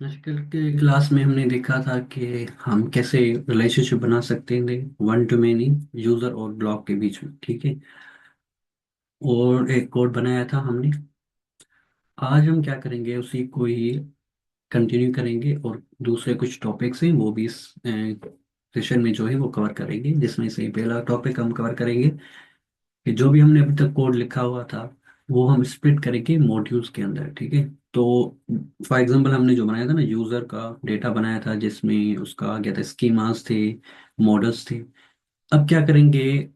आजकल के क्लास में हमने देखा था कि हम कैसे रिलेशनशिप बना सकते हैं वन टू मेनी यूजर और ब्लॉक के बीच में। ठीक है। और एक कोड बनाया था हमने। आज हम क्या करेंगे, उसी को ही कंटिन्यू करेंगे और दूसरे कुछ टॉपिक्स हैं वो भी इस सेशन में जो है वो कवर करेंगे, जिसमें से पहला टॉपिक हम कवर करेंगे कि जो भी हमने अभी तक कोड लिखा हुआ था वो हम स्प्लिट करेंगे मॉड्यूल्स के अंदर। ठीक है। तो फॉर एग्जांपल हमने जो बनाया था ना, यूजर का डेटा बनाया था जिसमें उसका आ गया था, स्कीमास थे, मॉडल्स थे। अब क्या करेंगे,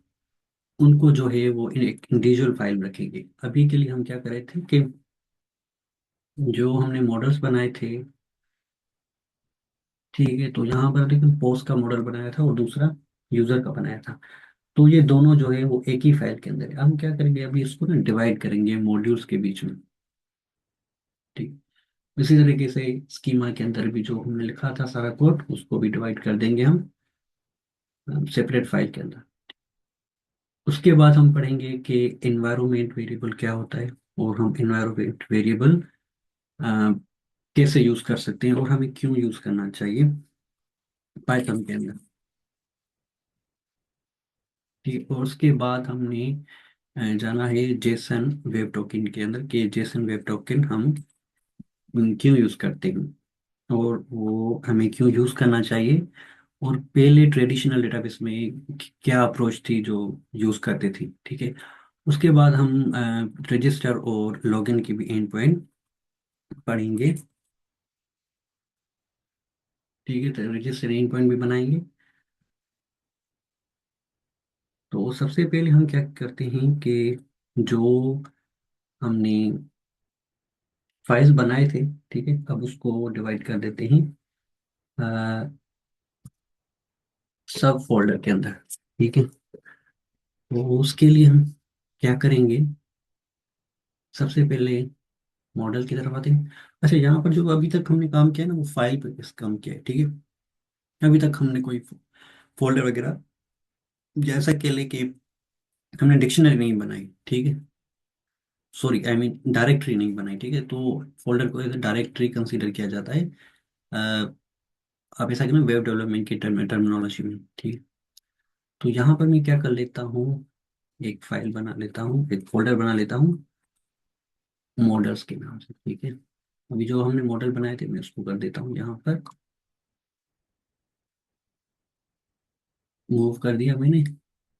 उनको जो है वो एक इंडिविजुअल फाइल में रखेंगे। अभी के लिए हम क्या कर रहे थे कि जो हमने मॉडल्स बनाए थे, ठीक है, तो यहाँ पर लेकिन पोस्ट का मॉडल बनाया था और दूसरा यूजर का बनाया था। तो ये दोनों जो है वो एक ही फाइल के अंदर है। हम क्या करेंगे, अभी इसको ना डिवाइड करेंगे मॉड्यूल्स के बीच में। ठीक। इसी तरीके से स्कीमा के अंदर भी जो हमने लिखा था सारा कोड, उसको भी डिवाइड कर देंगे हम सेपरेट फाइल के अंदर। उसके बाद हम पढ़ेंगे कि इन्वायरमेंट वेरिएबल क्या होता है, और हम इन्वायरमेंट वेरिएबल कैसे यूज कर सकते हैं और हमें क्यों यूज करना चाहिए पाइथन के अंदर। ठीक। और उसके बाद हमने जाना है जेसन वेब टोकन के अंदर, कि जेसन वेब टोकन हम क्यों यूज करते हैं और वो हमें क्यों यूज करना चाहिए, और पहले ट्रेडिशनल डेटाबेस में क्या अप्रोच थी जो यूज करते थे। ठीक है। उसके बाद हम रजिस्टर और लॉगिन की भी एंड पॉइंट पढ़ेंगे। ठीक है, तो रजिस्टर एंड पॉइंट भी बनाएंगे। तो सबसे पहले हम क्या करते हैं कि जो हमने फाइल्स बनाए थे, ठीक है, अब उसको डिवाइड कर देते हैं सब फोल्डर के अंदर। ठीक है। तो उसके लिए हम क्या करेंगे, सबसे पहले मॉडल की तरफ आते हैं। अच्छा, यहाँ पर जो अभी तक हमने काम किया है ना, वो फाइल पे इस काम किया है। ठीक है। अभी तक हमने कोई फोल्डर वगैरह जैसा के लिए कि हमने डिक्शनरी नहीं बनाई। ठीक है। सॉरी, आई मीन डायरेक्टरी नहीं बनाई। ठीक है। तो फोल्डर को एक डायरेक्टरी कंसीडर किया जाता है। अ, आप ऐसा करें वेब डेवलपमेंट की टर्मिनोलॉजी में। ठीक है। तो यहाँ पर मैं क्या कर लेता हूँ, एक फाइल बना लेता हूँ, एक फोल्डर बना लेता हूँ मॉडल्स के नाम से। ठीक है। अभी जो हमने मॉडल बनाए थे मैं उसको कर देता हूँ यहाँ पर, मूव कर दिया मैंने।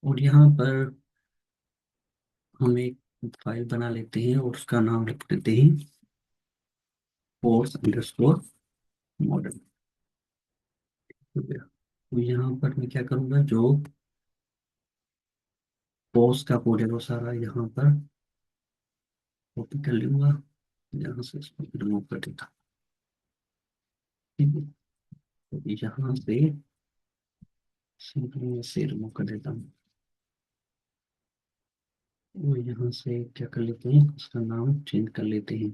और यहाँ पर हम एक फाइल बना लेते हैं और उसका नाम लिख देते हैं कोर्स अंडरस्कोर मॉडल। तो यहाँ पर मैं क्या करूँगा, जो कोर्स का कोड है वो सारा यहाँ पर कॉपी कर लूँगा, यहाँ से इसको रिमूव कर देता। ठीक है। तो यहाँ से सिंपली से रिमूव कर देता हूँ। और यहाँ से क्या कर लेते हैं, उसका नाम चेंज कर लेते हैं।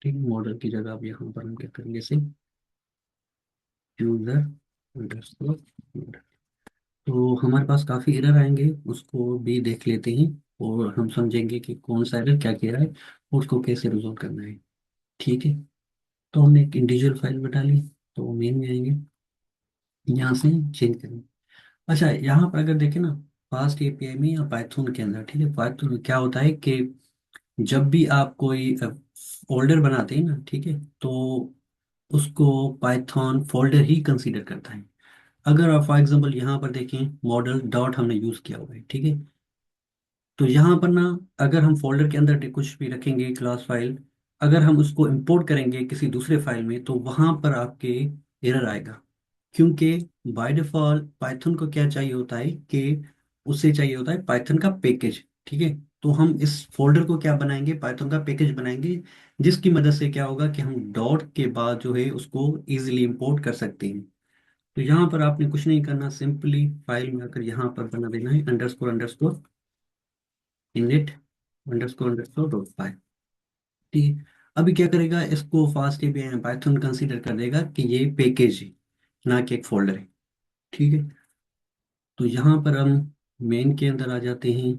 ठीक है। मॉडल की जगह अब यहाँ पर हम क्या करेंगे, से यूजर अंडरस्कोर मॉडल। तो हमारे पास काफ़ी एरर आएंगे, उसको भी देख लेते हैं और हम समझेंगे कि कौन सा एरर क्या कह रहा है और उसको कैसे रिजोल्व करना है। ठीक है। तो हमने एक इंडिविजुअल फाइल बना ली, तो मेन में आएंगे, यहाँ से चेंज करेंगे। अच्छा, यहाँ पर अगर देखें ना, फास्ट एपीआई में या पाइथन के अंदर, ठीक है, पाइथन में क्या होता है कि जब भी आप कोई फोल्डर बनाते हैं ना, ठीक है, तो उसको पाइथन फोल्डर ही कंसीडर करता है। अगर आप फॉर एग्जांपल यहाँ पर देखें, मॉडल डॉट हमने यूज़ किया हुआ है। ठीक है। तो यहाँ पर ना, अगर हम फोल्डर के अंदर कुछ भी रखेंगे क्लास फाइल, अगर हम उसको इंपोर्ट करेंगे किसी दूसरे फाइल में, तो वहाँ पर आपके एरर आएगा। क्योंकि बाय डिफॉल्ट पाइथन को क्या चाहिए होता है कि उससे चाहिए होता है पाइथन का पैकेज। ठीक है। तो हम इस फोल्डर को क्या बनाएंगे, पाइथन का पैकेज बनाएंगे, जिसकी मदद से क्या होगा कि हम डॉट के बाद जो है उसको इजीली इंपोर्ट कर सकते हैं। तो यहाँ पर आपने कुछ नहीं करना, सिंपली फाइल में आकर यहाँ पर बना देना है underscore underscore init underscore underscore dot file. ठीक है। अभी क्या करेगा, इसको फास्ट एपीआई पाइथन कंसीडर कर देगा कि ये पैकेज है, ना कि एक फोल्डर है। ठीक है। तो यहाँ पर हम मेन के अंदर आ जाते हैं।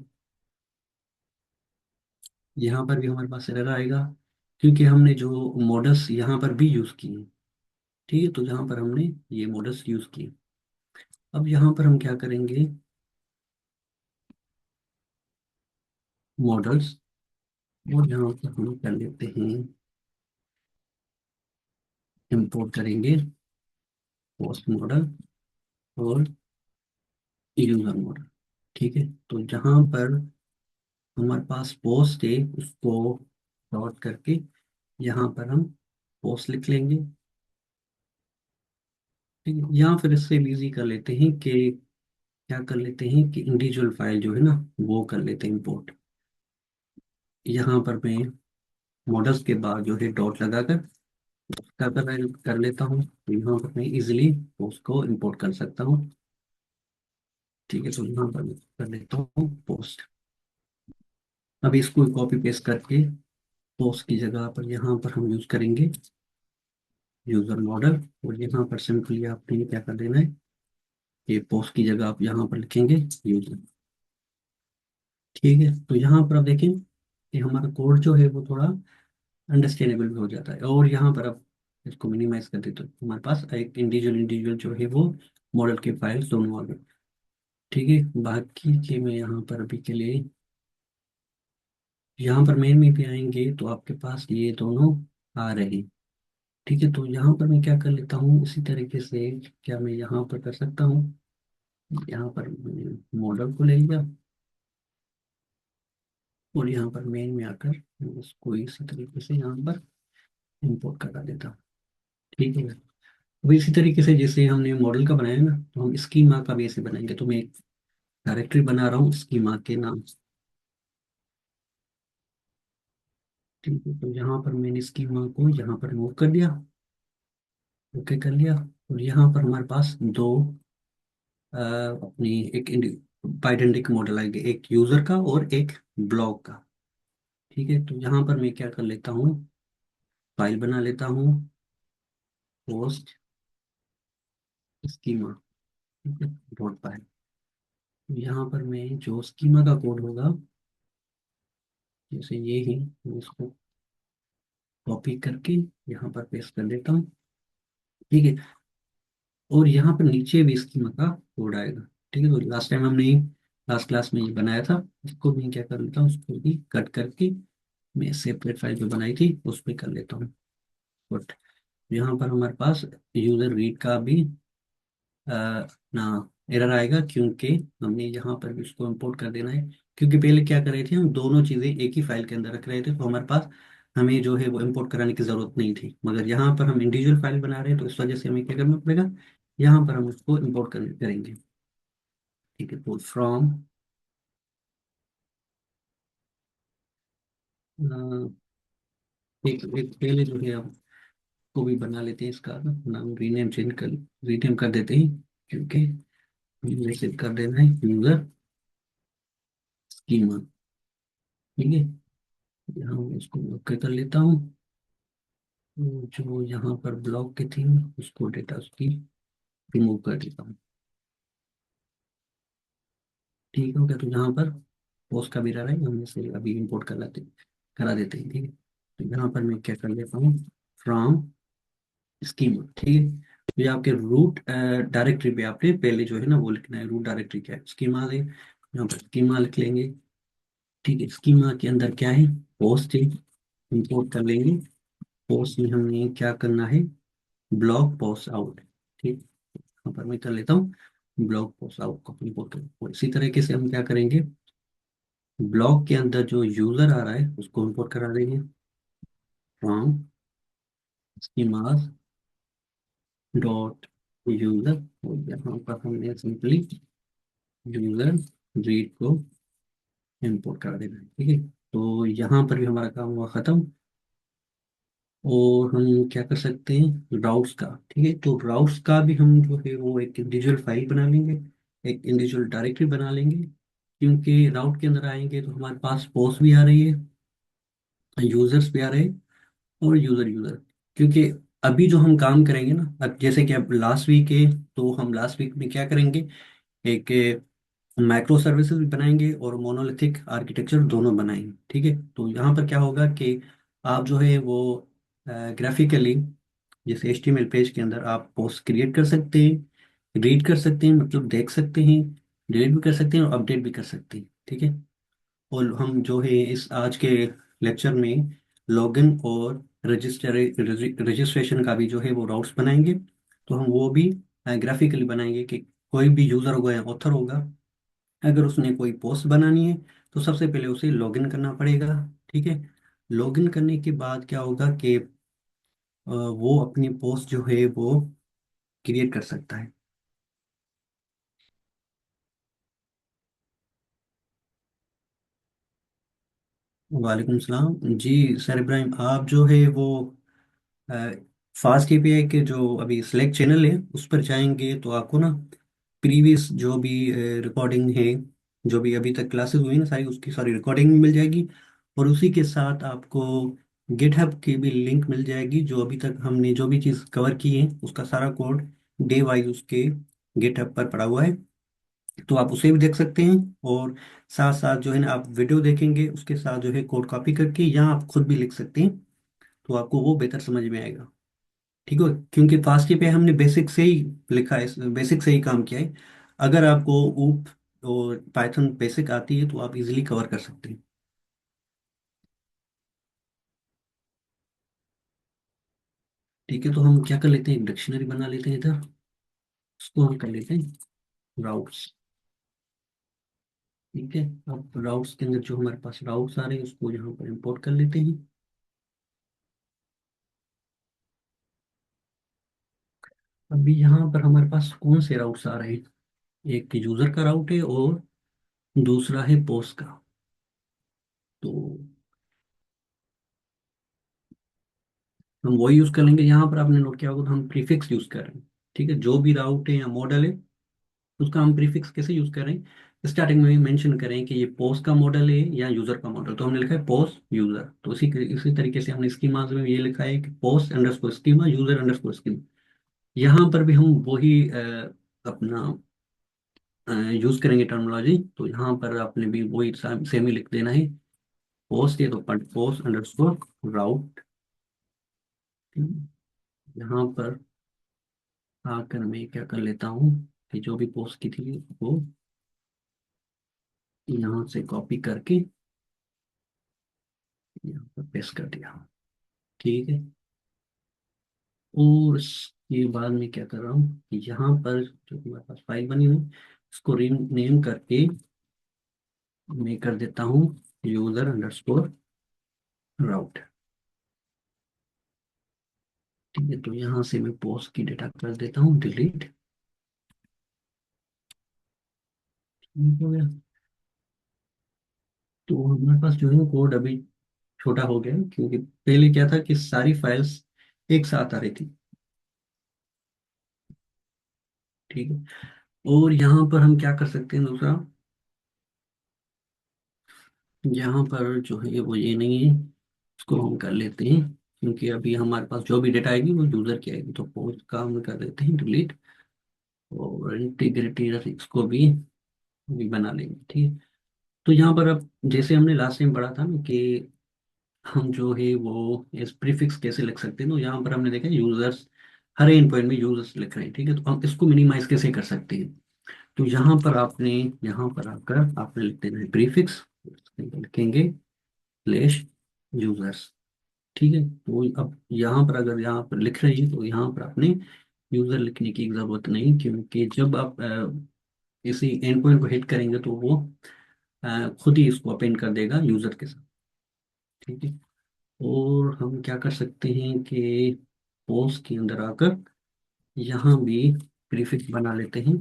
यहाँ पर भी हमारे पास एरर आएगा क्योंकि हमने जो मॉडल्स यहाँ पर भी यूज किए। ठीक है, तो यहाँ पर हमने ये मॉडल्स यूज किए। अब यहाँ पर हम क्या करेंगे, मॉडल्स, और यहाँ पर हम कर लेते हैं, इंपोर्ट करेंगे पोस्ट मॉडल और यूजर मॉडल। ठीक है, तो जहाँ पर हमारे पास पोस्ट है उसको डॉट करके यहाँ पर हम पोस्ट लिख लेंगे। ठीक है, यहाँ फिर इससे इजी कर लेते हैं कि क्या कर लेते हैं कि इंडिविजुअल फाइल जो है ना वो कर लेते हैं इंपोर्ट। यहाँ पर मैं मॉडल्स के बाद जो है डॉट लगाकर कर लेता हूँ, तो यहाँ पर मैं इजिली पोस्ट को इंपोर्ट कर सकता हूँ। ठीक है, तो यहाँ पर मैं कर लेता हूँ पोस्ट। अब इसको कॉपी पेस्ट करके पोस्ट की जगह पर यहाँ पर हम यूज करेंगे यूजर मॉडल, और यहाँ पर सिंपली आपने क्या कर देना है, ये पोस्ट की जगह आप यहाँ पर लिखेंगे यूजर। ठीक है, तो यहाँ पर आप देखें कि हमारा कोड जो है वो थोड़ा अंडरस्टैंडेबल भी हो जाता है। और यहाँ पर अब इसको मिनिमाइज कर देते तो हमारे पास एक इंडिविजुअल इंडिविजुअल जो है वो मॉडल के फाइल्स दोनों आ गए। ठीक है, बाकी के मैं यहाँ पर अभी के लिए यहाँ पर मेन में भी आएंगे तो आपके पास ये दोनों आ रहे हैं। ठीक है, तो यहाँ पर मैं क्या कर लेता हूँ इसी तरीके से, क्या मैं यहाँ पर कर सकता हूँ, यहाँ पर मॉडल को ले लिया और यहाँ पर मेन में आकर मैं इसको इसी तरीके से यहाँ पर इंपोर्ट करा देता हूँ। ठीक है, अब इसी तरीके से जैसे हमने मॉडल का बनाया ना, तो हम स्कीमा का भी ऐसे बनाएंगे। तो मैं एक डायरेक्टरी बना रहा हूँ स्कीमा के नाम से। ठीक है, तो यहाँ पर मैंने स्कीमा को यहाँ पर मूव कर दिया, ओके कर लिया। और यहाँ पर हमारे पास दो अपनी एक आइडेंटिक मॉडल आएंगे, एक यूजर का और एक ब्लॉग का। ठीक है, तो यहाँ पर मैं क्या कर लेता हूँ, फाइल बना लेता हूँ पोस्ट स्कीमा। ठीक है, डॉट फाइल। यहाँ पर मैं जो स्कीमा का कोड होगा जैसे ये ही, मैं इसको कॉपी करके यहाँ पर पेस्ट कर देता हूँ। ठीक है, और यहाँ पर नीचे भी स्कीमा का कोड आएगा। ठीक है, तो लास्ट टाइम हमने लास्ट क्लास में ये बनाया था, इसको मैं क्या कर लेता हूँ, उसको भी कट करके मैं सेपरेट फाइल जो बनाई थी उस पर कर लेता हूँ। बट यहाँ पर हमारे पास यूजर रीड का भी अ, ना एरर आएगा, क्योंकि हमने यहाँ पर भी उसको इंपोर्ट कर देना है। क्योंकि पहले क्या कर रहे थे, हम दोनों चीज़ें एक ही फाइल के अंदर रख रहे थे, तो हमारे पास हमें जो है वो इंपोर्ट कराने की ज़रूरत नहीं थी। मगर यहाँ पर हम इंडिविजुअल फाइल बना रहे हैं तो इस वजह से हमें क्या करना पड़ेगा, यहाँ पर हम उसको इंपोर्ट करेंगे। ठीक है, तो फ्रॉम एक पहले जो है हम को भी बना लेते हैं, इसका नाम रीनेम कर देते हैं, क्योंकि हमें कर देना है यूजर स्कीमा। ठीक है, यहाँ मैं इसको ओके कर लेता हूँ। जो यहाँ पर ब्लॉक के थी उसको डेटा उसकी रिमूव कर देता हूँ। ठीक हो गया, तो यहाँ पर पोस्ट का भी रहा है, हम इसे अभी इंपोर्ट करा देते हैं। ठीक है, तो यहाँ पर मैं क्या कर लेता हूँ, फ्रॉम स्कीमा। ठीक है, तो ये आपके रूट डायरेक्टरी पे आपने पहले जो है ना वो लिखना है, रूट डायरेक्टरी क्या है, स्कीमा है, यहाँ पर स्कीमा लिख लेंगे। ठीक है, स्कीमा के अंदर क्या है, पोस्ट है, इंपोर्ट कर लेंगे। पोस्ट में हमें क्या करना है, ब्लॉक पोस्ट आउट। ठीक, यहाँ पर मैं कर लेता हूँ ब्लॉक पोस्ट आउट को इंपोर्ट कर। और इसी तरीके से हम क्या करेंगे, ब्लॉक के अंदर जो यूजर आ रहा है उसको इंपोर्ट करा देंगे फ्रॉम स्कीमास डॉट यूजर। और यहाँ पर हमने सिंपली यूजर रीड को इंपोर्ट करा देना है। ठीक है, तो यहाँ पर भी हमारा काम हुआ खत्म। और हम क्या कर सकते हैं, राउट्स का। ठीक है, तो राउट्स का भी हम जो है वो एक इंडिविजुअल फाइल बना लेंगे, एक इंडिविजुअल डायरेक्टरी बना लेंगे। क्योंकि राउट के अंदर आएंगे तो हमारे पास पोस्ट भी आ रही है, यूजर्स भी आ रहे हैं, और यूजर यूजर। क्योंकि अभी जो हम काम करेंगे ना, अब जैसे कि अब लास्ट वीक है, तो हम लास्ट वीक में क्या करेंगे, एक माइक्रो सर्विसेज भी बनाएंगे और मोनोलिथिक आर्किटेक्चर दोनों बनाएंगे। ठीक है, तो यहाँ पर क्या होगा कि आप जो है वो ग्राफिकली, जैसे HTML पेज के अंदर आप पोस्ट क्रिएट कर सकते हैं, रीड कर सकते हैं, मतलब देख सकते हैं, डिलीट भी कर सकते हैं और अपडेट भी कर सकते हैं। ठीक है। और हम जो है इस आज के लेक्चर में लॉगिन और रजिस्ट्रेशन का भी जो है वो राउट्स बनाएंगे। तो हम वो भी ग्राफिकली बनाएंगे कि कोई भी यूज़र होगा या ऑथर होगा, अगर उसने कोई पोस्ट बनानी है तो सबसे पहले उसे लॉगिन करना पड़ेगा। ठीक है। लॉगिन करने के बाद क्या होगा कि वो अपनी पोस्ट जो है वो क्रिएट कर सकता है। वालेकुम सलाम जी। सर इब्राहिम, आप जो है वो फास्ट एपीआई के जो अभी सिलेक्ट चैनल है उस पर जाएंगे तो आपको ना प्रीवियस जो भी रिकॉर्डिंग है, जो भी अभी तक क्लासेस हुई ना सारी, उसकी सारी रिकॉर्डिंग मिल जाएगी। और उसी के साथ आपको गिटहब की भी लिंक मिल जाएगी, जो अभी तक हमने जो भी चीज़ कवर की है उसका सारा कोड डे वाइज उसके गिटहब पर पड़ा हुआ है। तो आप उसे भी देख सकते हैं। और साथ साथ जो है ना आप वीडियो देखेंगे, उसके साथ जो है कोड कॉपी करके यहाँ आप खुद भी लिख सकते हैं, तो आपको वो बेहतर समझ में आएगा। ठीक है। क्योंकि फास्टी पे हमने बेसिक से ही लिखा है, बेसिक से ही काम किया है। अगर आपको ऊप और पाइथन बेसिक आती है तो आप इजीली कवर कर सकते हैं। ठीक है। तो हम क्या कर लेते हैं, एक डिक्शनरी बना लेते हैं इधर। उसको हम कर लेते हैं राउट्स। ठीक है। अब राउट्स के अंदर जो हमारे पास राउट्स आ रहे हैं उसको यहाँ पर इंपोर्ट कर लेते हैं। अभी यहाँ पर हमारे पास कौन से राउट्स आ रहे हैं, एक यूजर का राउट है और दूसरा है पोस्ट का। तो हम वही यूज कर लेंगे। यहाँ पर आपने नोट किया होगा तो हम प्रीफिक्स यूज कर रहे हैं। ठीक है। जो भी राउट है या मॉडल है उसका हम प्रीफिक्स कैसे यूज कर रहे हैं, स्टार्टिंग में मेंशन करें कि ये पोस्ट का मॉडल है या यूजर का मॉडल, तो हमने लिखा है पोस्ट यूजर। तो इसी तरीके से हमने स्कीमाज में ये लिखा है कि post underscore schema, user underscore schema. यहाँ पर भी हम वही अपना यूज करेंगे टर्मिनोलॉजी। तो यहाँ पर आपने भी वही सेम ही लिख देना है। पोस्ट है तो पोस्ट अंडरस्कोर राउट। यहाँ पर आकर मैं क्या कर लेता हूँ कि जो भी पोस्ट की थी वो यहाँ से कॉपी करके यहाँ पर पेस्ट कर दिया। ठीक है। और इसके बाद मैं क्या कर रहा हूँ कि यहाँ पर जो हमारे पास फाइल बनी हुई इसको रीनेम करके मैं कर देता हूँ यूजर अंडरस्कोर राउट। ठीक है। तो यहाँ से मैं पोस्ट की डेटा कर देता हूँ डिलीट। ठीक हो गया। तो हमारे पास जो है कोड अभी छोटा हो गया है, क्योंकि पहले क्या था कि सारी फाइल्स एक साथ आ रही थी। ठीक है। और यहाँ पर हम क्या कर सकते हैं दूसरा, यहाँ पर जो है वो ये नहीं है, इसको हम कर लेते हैं। क्योंकि अभी हमारे पास जो भी डेटा आएगी वो यूजर की आएगी, तो पोस्ट का हम कर देते हैं डिलीट। और इंटीग्रिटी इसको भी बना लेंगे। ठीक है। तो यहाँ पर अब जैसे हमने लास्ट टाइम पढ़ा था ना कि हम जो है वो इस प्रीफिक्स कैसे लिख सकते हैं, तो यहाँ पर हमने देखा यूजर्स, हर एंड पॉइंट में यूजर्स लिख रहे हैं। ठीक है। तो हम इसको मिनिमाइज कैसे कर सकते हैं, तो यहाँ पर आपने, यहाँ पर आकर आपने लिख देना है प्रीफिक्स, लिखेंगे स्लैश यूजर्स। ठीक है। तो अब यहाँ पर अगर यहाँ पर लिख रहे हैं तो यहाँ पर आपने यूजर लिखने की जरूरत नहीं, क्योंकि जब आप इसी एंड पॉइंट को हिट करेंगे तो वो खुद ही इसको अपेंड कर देगा यूजर के साथ। ठीक है। और हम क्या कर सकते हैं कि पोस्ट के अंदर आकर यहाँ भी प्रीफिक्स बना लेते हैं,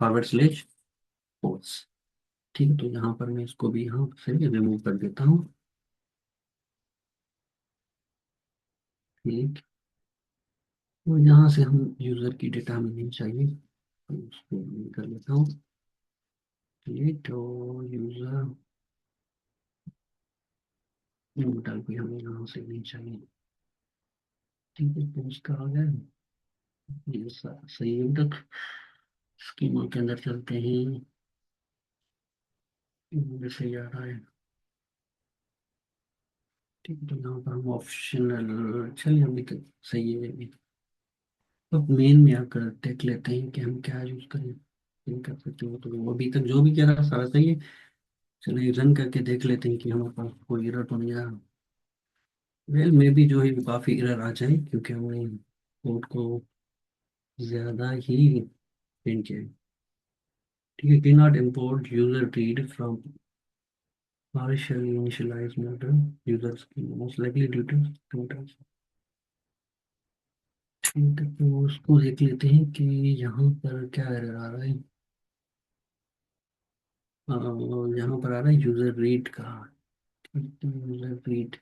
फॉरवर्ड स्लैश पोस्ट। ठीक है। तो यहाँ पर मैं इसको भी यहाँ से रिमूव कर देता हूँ। ठीक। तो यहाँ से हम यूजर की डेटा हमें नहीं चाहिए, तो उसको मैं कर लेता हूँ डिलीट। और यूजर मॉडल भी हमें यहाँ से नहीं चाहिए। ठीक है। तो उसका आ गया, ये सही है तक। स्कीमा के अंदर चलते हैं, जैसे आ रहा है। ठीक है, तो यहाँ पर हम ऑप्शनल, चलिए अभी तक सही है ये। अब मेन में आकर देख लेते हैं कि हम क्या यूज करें, नहीं कर सकते हो तो वो अभी तक जो भी कह रहा सारा सही है। चलिए रन करके देख लेते हैं कि हमारे पास कोई एरर तो नहीं आ रहा। वेल में भी जो है काफी एरर आ जाए, क्योंकि हमने कोड को ज्यादा ही प्रिंट किया है। ठीक है, can not import user read from partially initialized model users की most likely due to computers। ठीक है, तो उसको देख लेते हैं कि यहाँ पर क्या एरर आ रहा है। अ, यहाँ पर आ रहा है यूजर रीड का। यूजर रीड,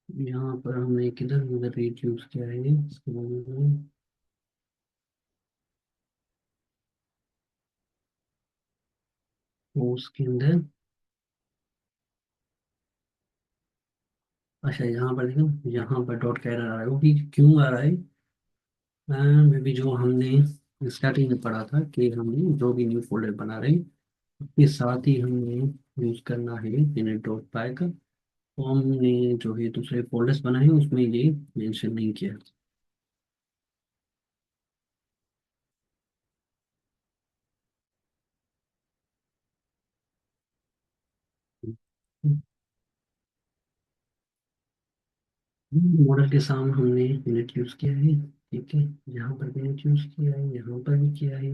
यहाँ पर हमने किधर यूजर रीड यूज किया है इसके बारे में। वो उसके अंदर, अच्छा यहाँ पर देखो, यहाँ पर डॉट का एरर आ रहा है, वो भी क्यों आ रहा है। मे भी जो हमने स्टार्टिंग में पढ़ा था कि हमने जो भी न्यू फोल्डर बना रहे हैं उसके साथ ही हमें यूज करना है इनट डॉट पाई का। तो हमने जो है दूसरे फोल्डर्स बनाए हैं उसमें ये मेंशन नहीं किया। मॉडल के सामने हमने इनट यूज किया है, ठीक है, यहाँ पर भी इनट यूज किया है, यहाँ पर भी किया है।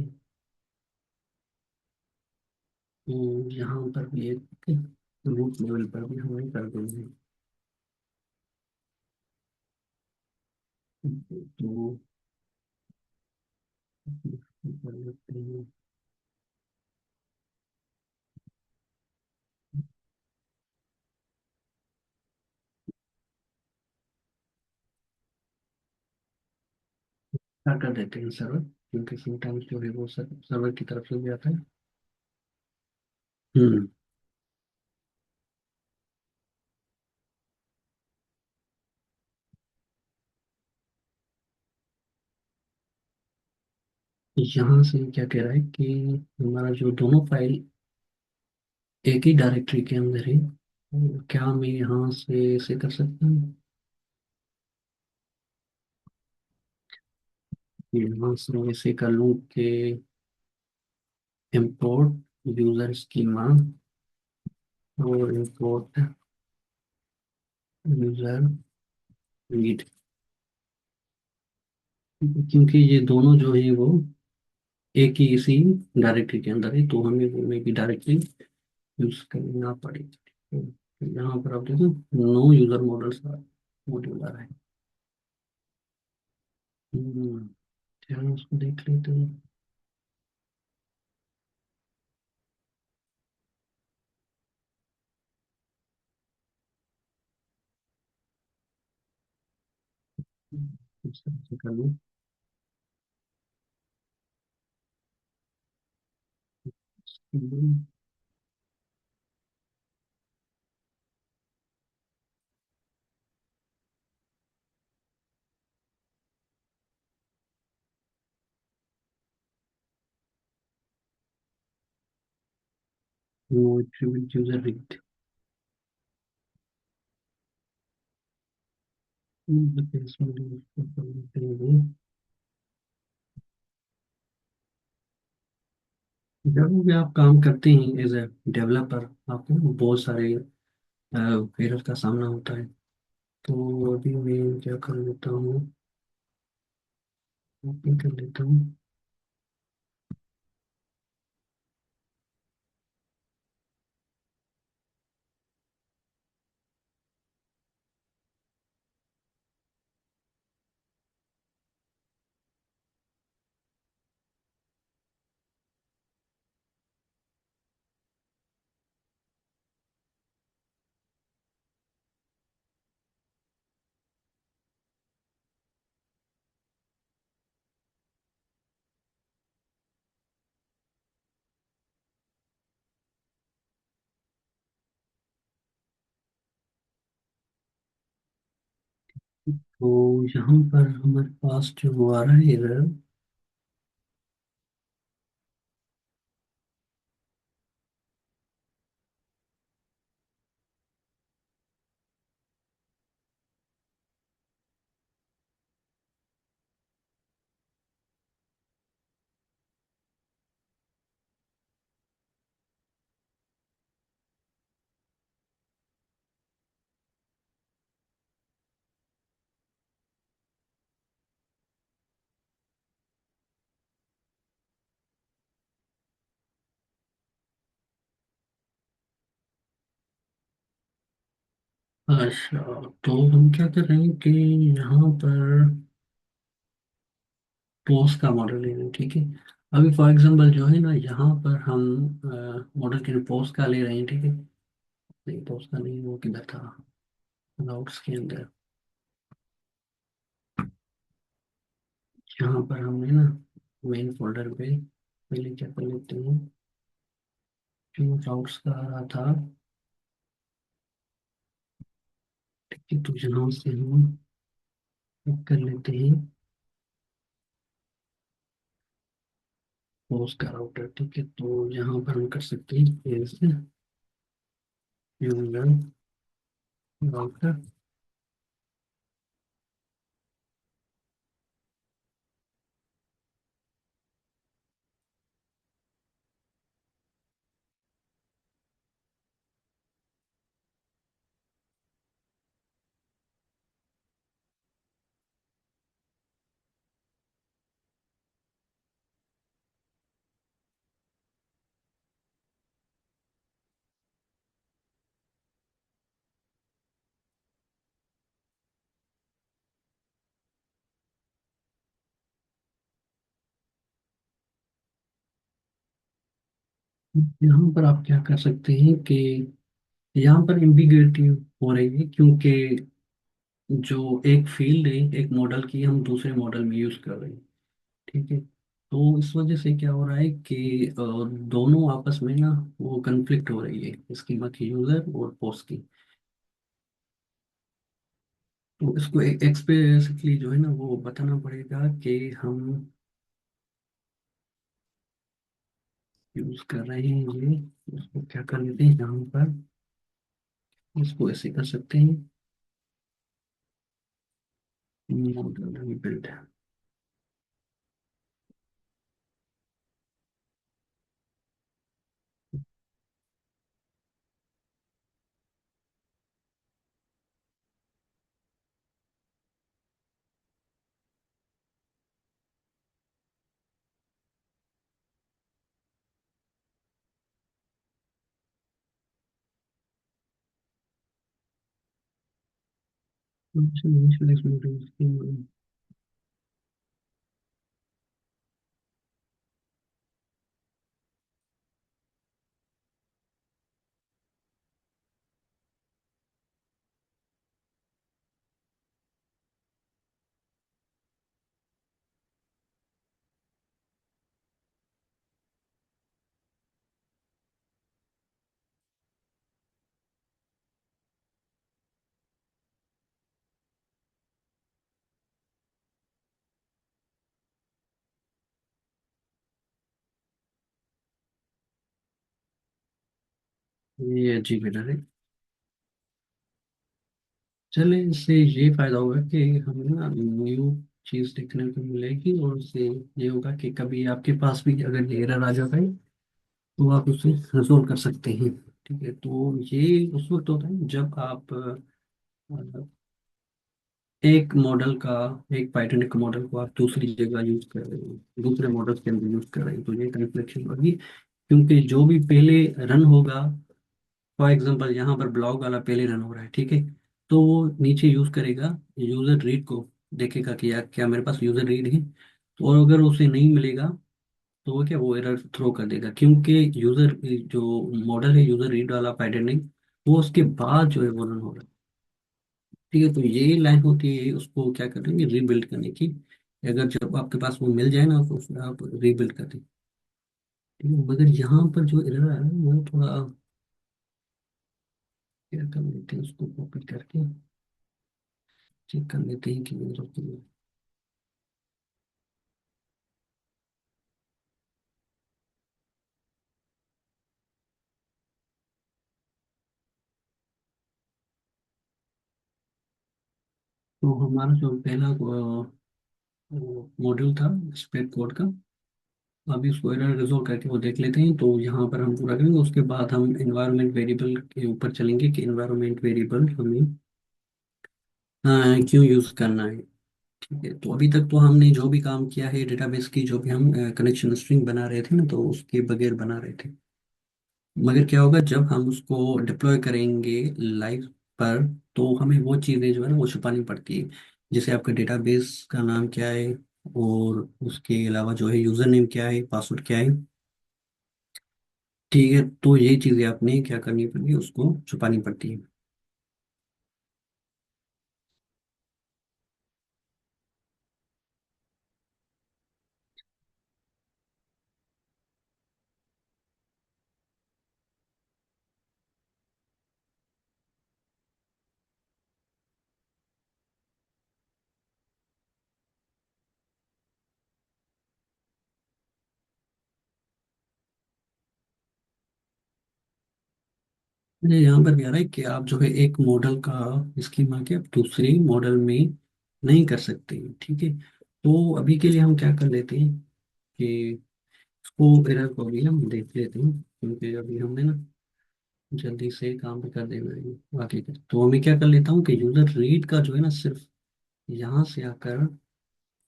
यहाँ पर भी एक रूट लेवल पर भी हमने कर देंगे। तो कर लेते हैं। क्या कर देते हैं सर्वर, क्योंकि समटाइम्स जो है वो सर्वर की तरफ से भी आता है। हम्म। यहाँ से क्या कह रहा है कि हमारा जो दोनों फाइल एक ही डायरेक्टरी के अंदर है, क्या मैं यहाँ से इसे कर सकता हूँ। यहाँ से मैं इसे कर लूँ कि इम्पोर्ट यूजर स्कीमा और इम्पोर्ट यूजर रीड, क्योंकि ये दोनों जो है वो एक ही इसी डायरेक्टरी के अंदर है, तो हमें वो में भी डायरेक्टली यूज करना पड़ेगा। तो यहाँ पर आप देखो नो यूजर मॉडल्स मॉड्यूल आ रहा है। हम्म, चलो उसको देख लेते हैं। इस तरह से कर लूँ। नो एट्रीब्यूट यूजर रीड, जब भी आप काम करते हैं एज ए डेवलपर, आपको बहुत सारे एरर का सामना होता है। तो अभी मैं क्या कर लेता हूँ, ओपन कर लेता हूँ। तो यहाँ पर हमारे पास जो आ रहा है एरर, अच्छा, तो हम क्या कर रहे हैं कि यहाँ पर पोस का मॉडल ले रहे हैं, ठीक है। अभी फॉर एग्जांपल जो है ना, यहाँ पर हम मॉडल के पोस का ले रहे हैं, ठीक है। नहीं, पोस का नहीं, वो किधर था, राउट्स के अंदर। यहाँ पर हमने ना मेन फोल्डर पे पहले क्या कर लेते हैं, जो राउट्स का आ रहा था, ठीक है। तो यहाँ से हम पिक कर लेते हैं पोस का राउटर, ठीक है। तो यहाँ पर हम कर सकते हैं यूजर राउटर। यहाँ पर आप क्या कर सकते हैं कि यहाँ पर एम्बिग्युइटी हो रही है, क्योंकि जो एक फील्ड है एक मॉडल की, हम दूसरे मॉडल में यूज कर रहे हैं, ठीक है। तो इस वजह से क्या हो रहा है कि दोनों आपस में ना वो कन्फ्लिक्ट हो रही है, स्कीमा की यूजर और पोस्ट की। तो इसको एक्सप्लिसिटली जो है ना वो बताना पड़ेगा कि हम यूज कर रहे हैं ये। इसको क्या कर लेते हैं यहाँ पर, इसको ऐसे कर सकते हैं, मॉडल रिबिल्ड। ये अजीब एरर है। चले, इससे ये फायदा होगा कि हमें ना न्यू चीज देखने को मिलेगी, और उससे ये होगा कि कभी आपके पास भी अगर ये एरर आ जाता है तो आप उसे रिजोल्व कर सकते हैं, ठीक है। तो ये उस वक्त होता है जब आप एक मॉडल का, एक पाइथन के मॉडल को आप दूसरी जगह यूज कर रहे हो, दूसरे मॉडल के अंदर यूज कर रहे हो, तो ये कन्फ्लिक्शन होगी। क्योंकि जो भी पहले रन होगा, फॉर एग्जांपल यहाँ पर ब्लॉग वाला पहले रन हो रहा है, ठीक है। तो वो नीचे यूज करेगा यूजर रीड को, देखेगा कि यार क्या मेरे पास यूजर रीड है। तो और अगर उसे नहीं मिलेगा तो वो क्या, वो एरर थ्रो कर देगा, क्योंकि यूजर जो मॉडल है यूजर रीड वाला पाइथन, वो उसके बाद जो है वो रन हो रहा है, ठीक है। तो ये लाइन होती है उसको क्या करेंगे, रीबिल्ड करने की। अगर जब आपके पास वो मिल जाए ना तो फिर आप रीबिल्ड कर दें, ठीक है। मगर यहाँ पर जो एरर है वो थोड़ा, क्या कर लेते हैं, उसको कॉपी करके चेक कर लेते हैं कि एरर क्यों है। तो हमारा जो पहला मॉड्यूल था स्प्रेड कोड का, अभी उसको एरर रिजोल्व करके वो देख लेते हैं। तो यहाँ पर हम पूरा करेंगे, उसके बाद हम एनवायरनमेंट वेरिएबल के ऊपर चलेंगे कि एनवायरनमेंट वेरिएबल हमें क्यों यूज करना है, ठीक है। तो अभी तक तो हमने जो भी काम किया है डेटाबेस की, जो भी हम कनेक्शन स्ट्रिंग बना रहे थे ना, तो उसके बगैर बना रहे थे। मगर क्या होगा जब हम उसको डिप्लॉय करेंगे लाइव, पर तो हमें वो चीज़ें जो है ना वो छुपानी पड़ती है। जैसे आपके डेटाबेस का नाम क्या है, और उसके अलावा जो है यूज़र नेम क्या है, पासवर्ड क्या है। ठीक है, तो ये चीज़ें आपने क्या करनी पड़ेगी, उसको छुपानी पड़ती है। ये यहाँ पर भी आ रहा है कि आप जो है एक मॉडल का स्कीमा के आप दूसरे मॉडल में नहीं कर सकते। ठीक है, तो अभी के लिए हम क्या कर लेते हैं कि इसको एरर को भी हम देख लेते हैं, क्योंकि अभी हमने ना जल्दी से काम भी कर देना है बाकी का। तो मैं क्या कर लेता हूँ कि यूजर रीड का जो है ना सिर्फ यहाँ से आकर,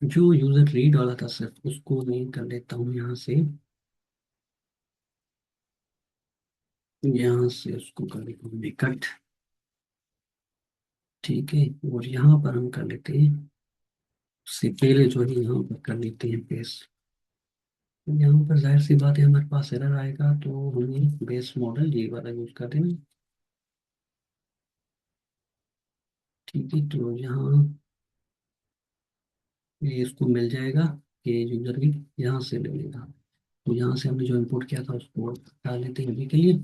जो यूजर रीड वाला था सिर्फ उसको मैं कर लेता हूँ यहाँ से, यहाँ से उसको कर लेता हूँ कट। ठीक है, और यहाँ पर हम कर लेते हैं, उससे पहले जो है यहाँ पर कर लेते हैं पेस्ट। यहाँ पर जाहिर सी बात है हमारे पास एरर आएगा, तो हमें बेस मॉडल ये वाला यूज कर देना। ठीक है, तो यहाँ ये इसको मिल जाएगा कि यूजर भी यहाँ से ले लेगा। तो यहाँ से हमने जो इम्पोर्ट किया था उसको डाल लेते हैं अभी के लिए।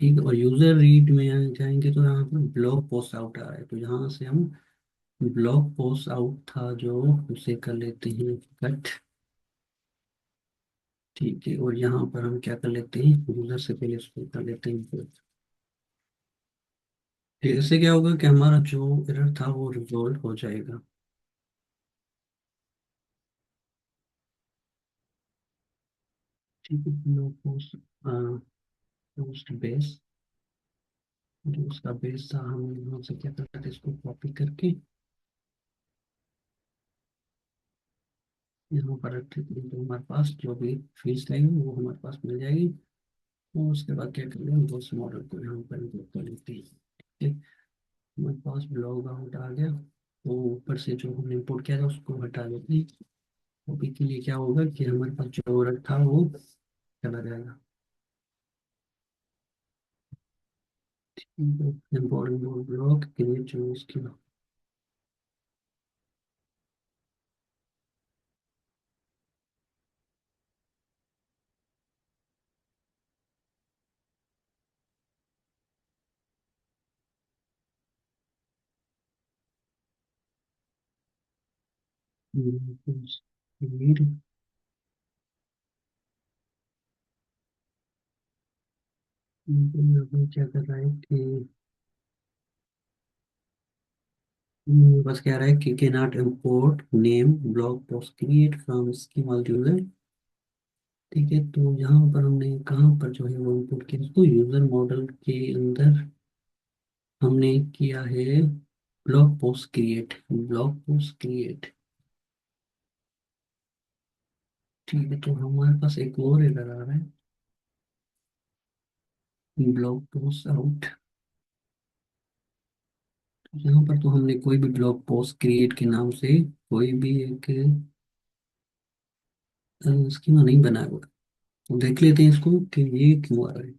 ठीक है, और यूजर रीड में यहाँ जाएंगे तो यहाँ पर ब्लॉग पोस्ट आउट आ रहा है, तो यहाँ से हम ब्लॉग पोस्ट आउट था जो, उसे कर लेते हैं कट। ठीक है, और यहाँ पर हम क्या कर लेते हैं, यूजर से पहले उसको कर लेते हैं import। फिर इससे क्या होगा कि हमारा जो एरर था वो रिजॉल्व हो जाएगा। ठीक है, ब्लॉग पोस्ट पोस्ट बेस, जो उसका बेस था हम यहाँ से क्या करते थे, इसको कॉपी करके यहाँ पर रखते थे, तो हमारे पास जो भी फीस लगेगी वो हमारे पास मिल जाएगी। और उसके बाद क्या करेंगे, हम उस मॉडल को यहाँ पर इंपोर्ट कर लेते हैं। ठीक है, हमारे पास ब्लॉग आउट आ गया, तो ऊपर से जो हमने इंपोर्ट किया था उसको हटा देते हैं। कॉपी के लिए क्या होगा कि हमारे पास जो रख था वो चला जाएगा। इंपोर्ट ब्लॉग क्रिएट जो इसकी। रीड, क्या कर रहा है कि बस कह रहा है कि can not import name blog post create from schema user. ठीक है, तो यहाँ पर हमने कहाँ पर जो है वो इम्पोर्ट किया, इसको यूजर मॉडल के अंदर हमने किया है blog post create, blog post create. ठीक है, तो हमारे पास एक और एरर आ रहा है, ब्लॉग पोस्ट आउट। यहाँ पर तो हमने कोई भी ब्लॉग पोस्ट क्रिएट के नाम से कोई भी एक स्कीमा नहीं बनाया हुआ। तो देख लेते हैं इसको कि ये क्यों आ रहा है।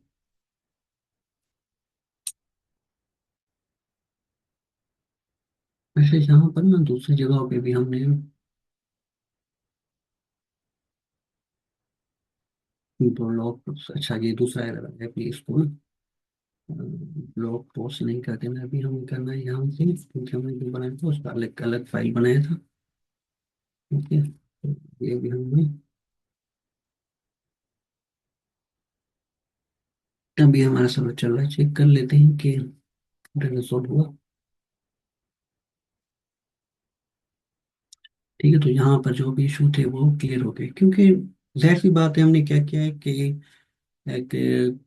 वैसे यहाँ पर ना दूसरी जगहों पे भी हमने ब्लॉग, अच्छा ये दूसरा एरर है, प्लीज इसको ना ब्लॉग पोस्ट नहीं कर देना, अभी हमें करना है यहाँ से, क्योंकि हमने जो बनाया था उसका अलग अलग फाइल बनाया था। ठीक है, तो ये भी हमने, अभी हमारा सर्वर चल रहा है, चेक कर लेते हैं कि रिजॉल्व हुआ। ठीक है, तो यहाँ पर जो भी इशू थे वो क्लियर हो गए, क्योंकि जाहिर सी बात है हमने क्या किया है कि एक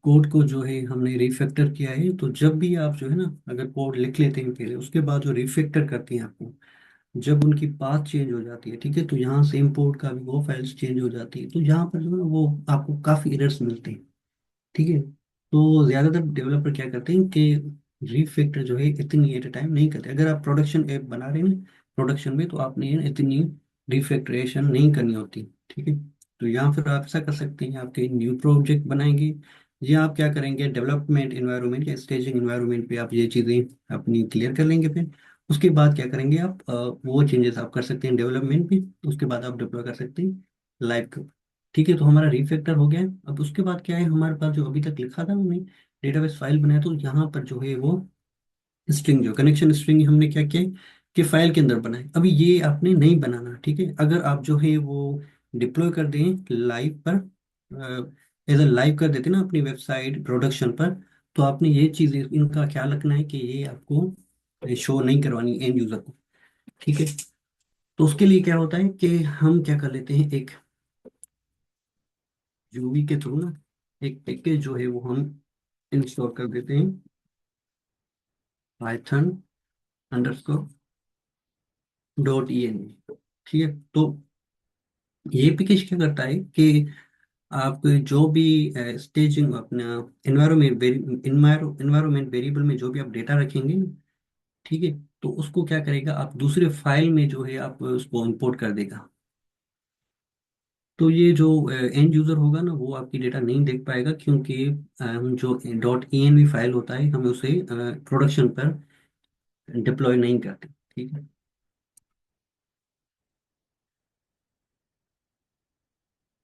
कोड को जो है हमने रिफैक्टर किया है। तो जब भी आप जो है ना अगर कोड लिख लेते हैं पहले, उसके बाद जो रिफैक्टर करती हैं आपको, जब उनकी पाथ चेंज हो जाती है, ठीक है, तो यहाँ से इम्पोर्ट का भी वो फाइल्स चेंज हो जाती है, तो यहाँ पर जो है ना वो आपको काफ़ी एरर्स मिलते हैं। ठीक है, तो ज़्यादातर डेवलपर क्या करते हैं कि रिफैक्टर जो है इतनी एट टाइम नहीं करते। अगर आप प्रोडक्शन ऐप बना रहे हैं प्रोडक्शन में, तो आपने इतनी रिफैक्टरेशन नहीं करनी होती। ठीक है। तो यहाँ फिर आप ऐसा कर सकते हैं, आपके न्यू प्रोजेक्ट बनाएंगे, या आप क्या करेंगे, डेवलपमेंट इन्वायरमेंट या स्टेजिंग इन्वायरमेंट पे आप ये चीज़ें अपनी क्लियर कर लेंगे। फिर उसके बाद क्या करेंगे आप, वो चेंजेस आप कर सकते हैं डेवलपमेंट पे, उसके बाद आप डिप्लॉय कर सकते हैं लाइव पे। ठीक है, तो हमारा रिफैक्टर हो गया है। अब उसके बाद क्या है, हमारे पास जो अभी तक लिखा था हमने डेटाबेस फाइल बनाया, तो यहाँ पर जो है वो स्ट्रिंग, जो कनेक्शन स्ट्रिंग हमने क्या किया है कि फाइल के अंदर बनाए। अभी ये आपने नहीं बनाना। ठीक है, अगर आप जो है वो डिप्लॉय कर दें लाइव पर, एज अ लाइव कर देते ना अपनी वेबसाइट प्रोडक्शन पर, तो आपने ये चीज़ इनका ख्याल रखना है कि ये आपको शो नहीं करवानी एंड यूजर को। ठीक है। तो उसके लिए क्या होता है कि हम क्या कर लेते हैं, एक यूवी के थ्रू ना एक पैकेज जो है वो हम इंस्टॉल कर देते हैं, पाइथन अंडरस्कोर .in। ठीक है। तो ये पैकेज क्या करता है कि आप जो भी स्टेजिंग अपना एनवायरमेंट एनवायरमेंट वेरिएबल में जो भी आप डेटा रखेंगे ना, ठीक है, तो उसको क्या करेगा, आप दूसरे फाइल में जो है आप उसको इंपोर्ट कर देगा। तो ये जो एंड यूजर होगा ना, वो आपकी डेटा नहीं देख पाएगा, क्योंकि हम जो .env फाइल होता है हमें उसे प्रोडक्शन पर डिप्लॉय नहीं करते। ठीक है।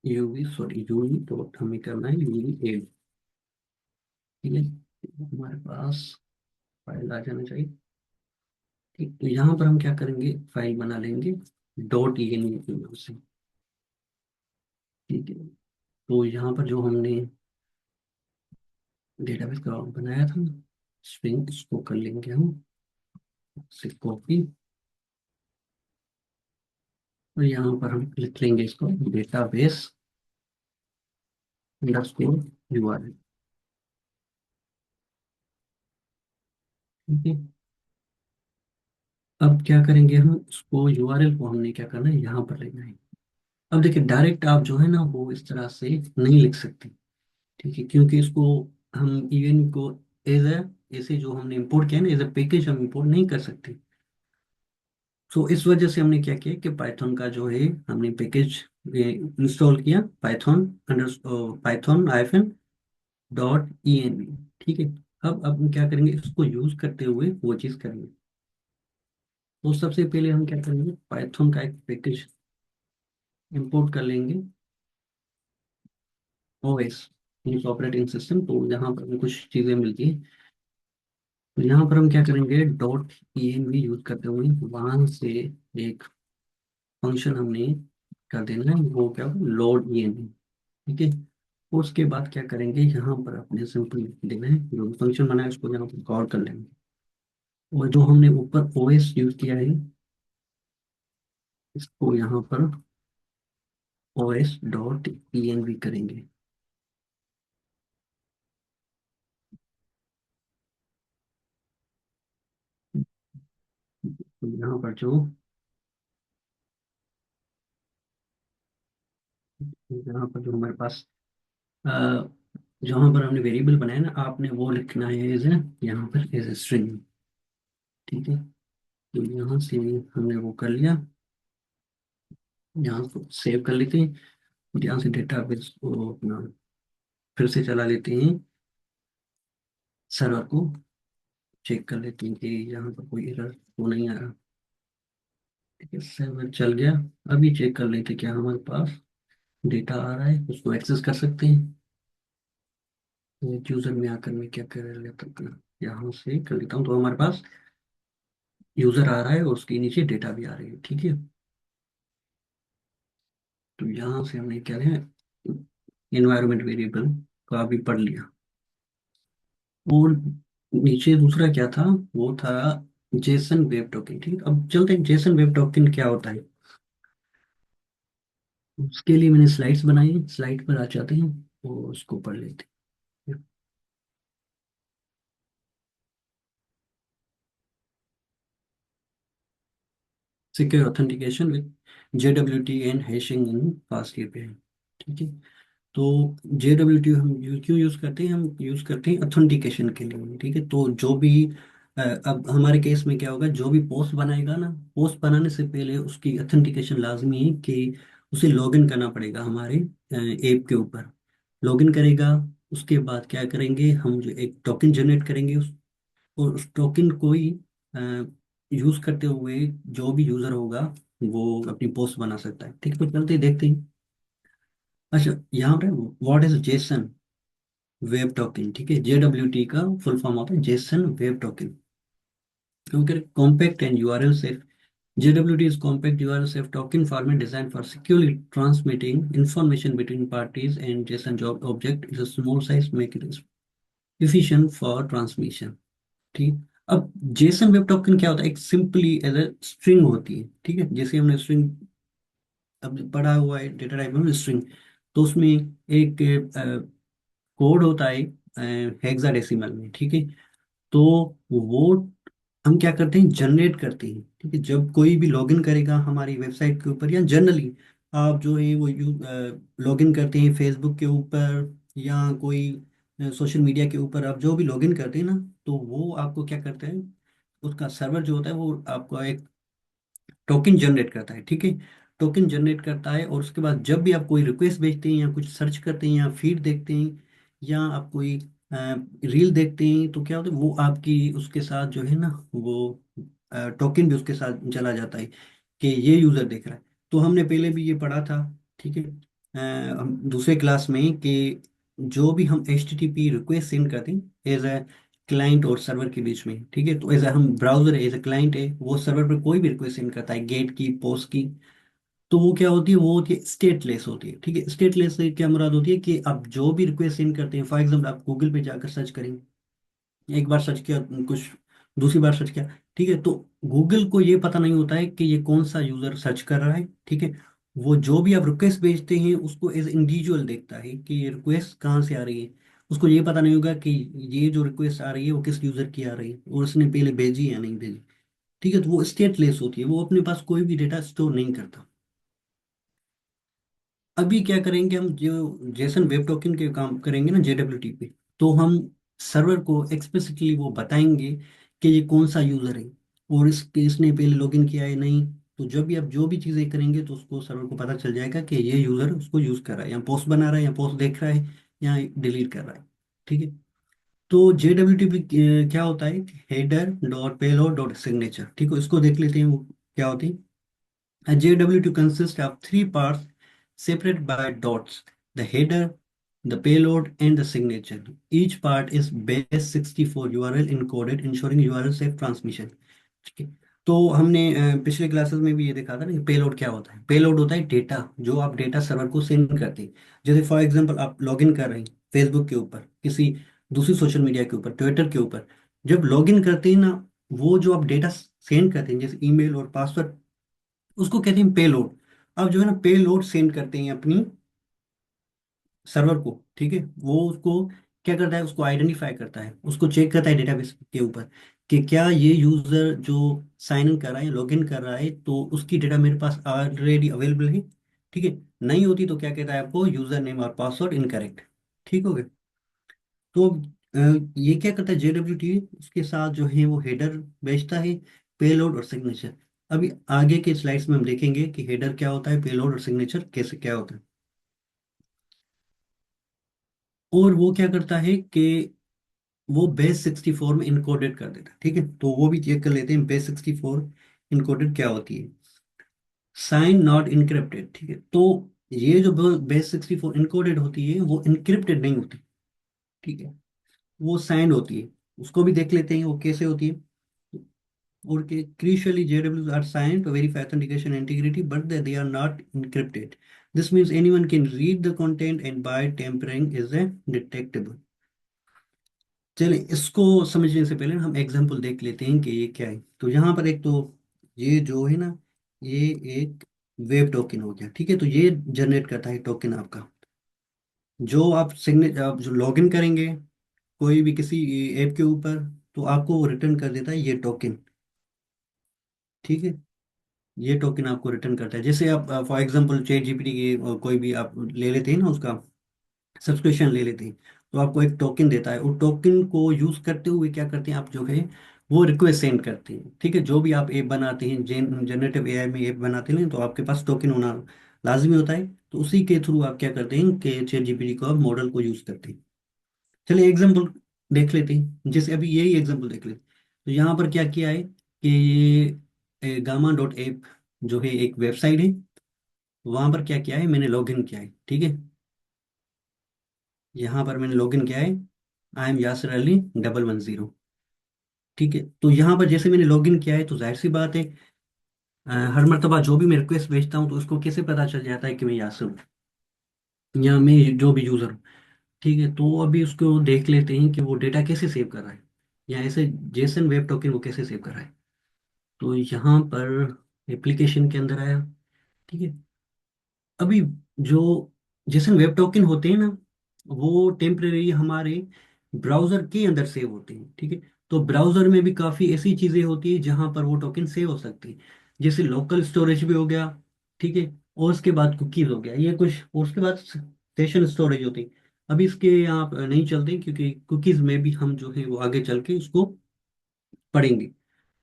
यूवी सॉरी यूवी तो हमें करना है यूवी एड। ठीक है, हमारे पास फाइल आ जाना चाहिए। ठीक, तो यहाँ पर हम क्या करेंगे, फाइल बना लेंगे .env के नाम से। ठीक है। तो यहाँ पर जो हमने डेटाबेस का बनाया था स्ट्रिंग, इसको कर लेंगे हम से कॉपी, और यहाँ पर हम लिख लेंगे इसको डेटाबेस अंडरस्कोर यूआरएल। ठीक है। अब क्या करेंगे, हम उसको यूआरएल को हमने क्या करना है, यहाँ पर लेना है। अब देखिए, डायरेक्ट आप जो है ना वो इस तरह से नहीं लिख सकते। ठीक है, क्योंकि इसको हम इवन को एज ए, ऐसे जो हमने इंपोर्ट किया ना एज ए पैकेज हम इंपोर्ट नहीं कर सकते। तो इस वजह से हमने क्या किया कि पाइथन का जो है हमने पैकेज इंस्टॉल किया, पाइथन अंडर पाइथन -.env। ठीक है। अब हम क्या करेंगे, इसको यूज करते हुए वो चीज़ करेंगे। तो सबसे पहले हम क्या करेंगे, पाइथन का एक पैकेज इंपोर्ट कर लेंगे, ओएस ऑपरेटिंग सिस्टम। तो यहाँ पर हमें कुछ चीज़ें मिलती हैं। तो यहाँ पर हम क्या करेंगे, .env यूज करते हुए वहां से एक फंक्शन हमने कर देना है, वो क्या लोड env। ठीक है। उसके बाद क्या करेंगे, यहाँ पर अपने सिंपल देना है, जो फंक्शन बनाया उसको यहाँ पर कॉल कर लेंगे। और जो हमने ऊपर ओएस यूज किया है, इसको यहाँ पर os.env करेंगे। तो यहाँ पर जो यहाँ पर जो हमारे पास अ, जहाँ पर हमने वेरिएबल बनाया ना, आपने वो लिखना है एज यहाँ पर एज स्ट्रिंग। ठीक है। तो यहाँ से हमने वो कर लिया, यहाँ को सेव कर लेते हैं, और यहाँ से डेटाबेस को अपना फिर से चला लेते हैं, सर्वर को चेक कर लेते हैं कि यहाँ पर कोई एरर तो नहीं आ रहा। ठीक है, सर्वर चल गया। अभी चेक कर लेते हैं क्या हमारे पास डेटा आ रहा है, उसको एक्सेस कर सकते हैं। यूजर में आकर मैं क्या कर लेता हूँ, यहाँ से कर लेता हूँ, तो हमारे पास यूजर आ रहा है और उसके नीचे डेटा भी आ रही है। ठीक है। तो यहाँ से हमने क्या है, इन्वायरमेंट वेरिएबल का भी पढ़ लिया। और नीचे दूसरा क्या था, वो था जेसन वेब टोकन। ठीक, अब चलते हैं जेसन वेब टोकन क्या होता है। उसके लिए मैंने स्लाइड्स बनाई, स्लाइड पर आ जाते हैं और उसको पढ़ लेते हैं। Secure authentication with JWT and hashing in fast API. ठीक है। तो JWT हम क्यों यूज़ करते हैं? हम यूज़ करते हैं ऑथेंटिकेशन के लिए, ठीक है। तो जो भी अब हमारे केस में क्या होगा, जो भी पोस्ट बनाएगा ना, पोस्ट बनाने से पहले उसकी ऑथेंटिकेशन लाजमी है कि उसे लॉगिन करना पड़ेगा हमारे ऐप के ऊपर। लॉगिन करेगा, उसके बाद क्या करेंगे हम, जो एक टोकन जनरेट करेंगे और उस टोकन को ही यूज़ करते हुए जो भी यूज़र होगा वो अपनी पोस्ट बना सकता है, ठीक है। तो चलते ही देखते हैं। अच्छा, यहाँ पे what is Jason web token, ठीक है। JWT का फुल फॉर्म होता है जेसन वेब टोकन। क्योंकि compact and URL safe, JWT is compact URL safe token format designed for securely transmitting information between parties, and JSON job object is a small size, make it efficient for transmission, ठीक। अब Jason web token क्या होता है? एक simply as a string होती है, ठीक है। जैसे हमने स्ट्रिंग अब पढ़ा हुआ है, डेटा टाइप में स्ट्रिंग, तो उसमें एक कोड होता है हेक्साडेसिमल में, ठीक है। तो वो हम क्या करते हैं, जनरेट करते हैं, ठीक है। जब कोई भी लॉगिन करेगा हमारी वेबसाइट के ऊपर, या जनरली आप जो है वो लॉगिन करते हैं फेसबुक के ऊपर या कोई सोशल मीडिया के ऊपर, आप जो भी लॉगिन करते हैं ना, तो वो आपको क्या करते हैं, उसका सर्वर जो होता है वो आपको एक टोकन जनरेट करता है, ठीक है। टोकन जनरेट करता है, और उसके बाद जब भी आप कोई रिक्वेस्ट भेजते हैं या कुछ सर्च करते हैं या फीड देखते हैं या आप कोई रील देखते हैं, तो क्या होता है, वो आपकी उसके साथ जो है ना, वो टोकन भी उसके साथ चला जाता है कि ये यूज़र देख रहा है। तो हमने पहले भी ये पढ़ा था, ठीक है, हम दूसरे क्लास में, कि जो भी हम HTTP रिक्वेस्ट सेंड करते हैं एज ए क्लाइंट और सर्वर के बीच में, ठीक है। तो एज हम ब्राउजर है, एज ए क्लाइंट है, वो सर्वर पर कोई भी रिक्वेस्ट सेंड करता है, गेट की, पोस्ट की, तो वो क्या होती है, वो होती है स्टेटलेस होती है, ठीक है। स्टेटलेस से क्या मुराद होती है कि आप जो भी रिक्वेस्ट सेंड करते हैं, फॉर एग्जाम्पल आप गूगल पे जाकर सर्च करेंगे, एक बार सर्च किया कुछ, दूसरी बार सर्च किया, ठीक है, तो गूगल को ये पता नहीं होता है कि ये कौन सा यूजर सर्च कर रहा है, ठीक है। वो जो भी आप रिक्वेस्ट भेजते हैं उसको एज इंडिविजुअल देखता है कि ये रिक्वेस्ट कहाँ से आ रही है। उसको ये पता नहीं होगा कि ये जो रिक्वेस्ट आ रही है वो किस यूजर की आ रही है और उसने पहले भेजी या नहीं भेजी, ठीक है। तो वो स्टेटलेस होती है, वो अपने पास कोई भी डेटा स्टोर नहीं करता। अभी क्या करेंगे हम, जो जेसन वेब टोकन के काम करेंगे ना JWT पे, तो हम सर्वर को एक्सप्लिसिटली वो बताएंगे कि ये कौन सा यूजर है और इसने पहले लॉगिन किया है नहीं। तो जब भी आप जो भी चीज़ें करेंगे तो उसको सर्वर को पता चल जाएगा कि ये यूजर उसको यूज कर रहा है, या पोस्ट बना रहा है, या पोस्ट देख रहा है, या डिलीट कर रहा है, ठीक है। तो JWT पे क्या होता है, header dot payload dot signature, ठीक है। इसको देख लेते हैं वो क्या होती है। A JWT consists of three parts separated by dots: the header, the payload, and the signature. Each part is base64 URL encoded, ensuring URL safe transmission. ठीक है। तो हमने पिछले क्लासेस में भी ये देखा था ना कि पेलोड क्या होता है। पेलोड होता है डेटा, जो आप डेटा सर्वर को सेंड करते हैं। जैसे फॉर एग्जांपल आप लॉगिन कर रहे हैं फेसबुक के ऊपर, किसी दूसरी सोशल मीडिया के ऊपर, ट्विटर के ऊपर, जब लॉगिन करते हैं ना, वो जो आप डेटा सेंड करते हैं जैसे ईमेल और पासवर्ड, उसको कहते हैं पेलोड। अब जो है ना, पेलोड सेंड करते हैं अपनी सर्वर को, ठीक है। वो उसको क्या करता है, उसको आइडेंटिफाई करता है, उसको चेक करता है डेटाबेस के ऊपर कि क्या ये यूजर जो साइन इन कर रहा है, लॉग इन कर रहा है, तो उसकी डेटा मेरे पास ऑलरेडी अवेलेबल है, ठीक है। नहीं होती तो क्या कहता है आपको, यूजर नेम और पासवर्ड इनकरेक्ट, ठीक हो गया। तो अ, ये क्या करता है JWT, उसके साथ जो है वो हेडर भेजता है, पेलोड और सिग्नेचर। अभी आगे के स्लाइड्स में हम देखेंगे कि हेडर क्या होता है, पेलोड और सिग्नेचर कैसे क्या होता है। और वो क्या करता है कि वो base64 में इनकोडेड कर देता है, ठीक है। तो वो भी चेक कर लेते हैं base64 इनकोडेड क्या होती है। साइन नॉट इनक्रिप्टेड, ठीक है। तो ये जो base64 इनकोडेड होती है वो इनक्रिप्टेड नहीं होती, ठीक है, वो साइंड होती है। उसको भी देख लेते हैं वो कैसे होती है। और के crucially JWs are signed to verify authentication and integrity, but they are not encrypted. This means anyone can read the content and by tampering is a detectable. चलिए, इसको समझने से पहले हम एग्जांपल देख लेते हैं कि ये क्या है। तो यहाँ पर एक तो ये जो है ना, ये एक वेब टोकन हो गया, ठीक है। तो ये जनरेट करता है टोकन आपका, जो आप सिग्नेचर, आप जो लॉगिन करेंगे कोई भी किसी ऐप के ऊपर, तो आपको वो रिटर्न कर देता है ये टोकन, ठीक है। ये टोकन आपको रिटर्न करता है। जैसे आप फॉर एग्जांपल चैट GPT की कोई भी आप ले लेते हैं ना उसका सब्सक्रिप्शन ले लेते हैं, तो आपको एक टोकन देता है, और टोकन को यूज करते हुए क्या करते हैं आप जो है वो रिक्वेस्ट सेंड करते हैं। ठीक है, जो भी आप ऐप बनाते हैं, जनरेटिव एआई में ऐप बनाते हैं, तो आपके पास टोकन होना लाजमी होता है। तो उसी के थ्रू आप क्या करते हैं कि चैट जीपीटी को मॉडल को यूज करते हैं। चलिए एग्जाम्पल देख लेते हैं, जैसे अभी यही एग्जाम्पल देख लेते हैं। तो यहाँ पर क्या किया है कि ये गामा डॉट ऐप जो है एक वेबसाइट है, वहां पर क्या किया है, मैंने लॉगिन किया है। ठीक है, यहाँ पर मैंने लॉगिन किया है, आई एम यासर अली 110। ठीक है, तो यहाँ पर जैसे मैंने लॉगिन किया है तो जाहिर सी बात है, हर मर्तबा जो भी मैं रिक्वेस्ट भेजता हूँ तो उसको कैसे पता चल जाता है कि मैं यासर हूँ, या मैं जो भी यूजर हूँ। ठीक है, तो अभी उसको देख लेते हैं कि वो डेटा कैसे सेव कर रहा है, या ऐसे जेसन वेब टोकन वो कैसे सेव कर रहा है। तो यहाँ पर एप्लीकेशन के अंदर आया। ठीक है, अभी जो जेसन वेब टोकन होते हैं ना, वो टेम्परेरी हमारे ब्राउजर के अंदर सेव होते हैं। ठीक है, तो ब्राउजर में भी काफ़ी ऐसी चीज़ें होती है जहाँ पर वो टोकन सेव हो सकती है, जैसे लोकल स्टोरेज भी हो गया। ठीक है, और उसके बाद कुकीज हो गया, ये कुछ, और उसके बाद सेशन स्टोरेज होती है। अभी इसके यहाँ पर नहीं चलते, क्योंकि कुकीज में भी हम जो है वो आगे चल के उसको पढ़ेंगे।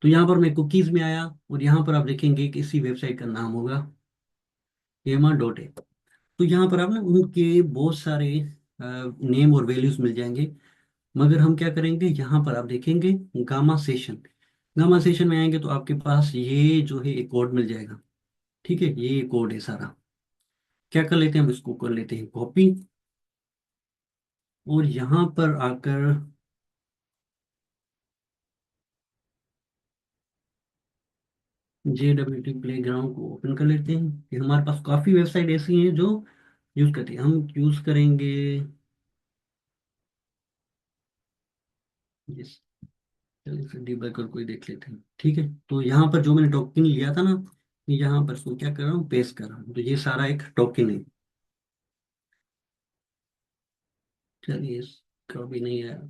तो यहाँ पर मैं कुकीज में आया, और यहाँ पर आप देखेंगे कि इसी वेबसाइट का नाम होगा एमा डॉट इन। तो यहाँ पर आप ना उनके बहुत सारे नेम और वैल्यूज मिल जाएंगे। मगर हम क्या करेंगे, यहाँ पर आप देखेंगे गामा सेशन। गामा सेशन में आएंगे तो आपके पास ये जो है एक कोड मिल जाएगा। ठीक है, ये कोड है सारा। क्या कर लेते हैं, हम इसको कर लेते हैं कॉपी, और यहाँ पर आकर JWT प्ले ग्राउंड को ओपन कर लेते हैं। कि हमारे पास काफ़ी वेबसाइट ऐसी हैं जो यूज़ करती हैं, हम यूज़ करेंगे यस। चलिए फिर डीबगर को ही देख लेते हैं। ठीक है, तो यहाँ पर जो मैंने टोकन लिया था ना, यहाँ पर इसको क्या कर रहा हूँ, पेस्ट कर रहा हूँ, तो ये सारा एक टोकन है। चलिए इसका भी नहीं आया,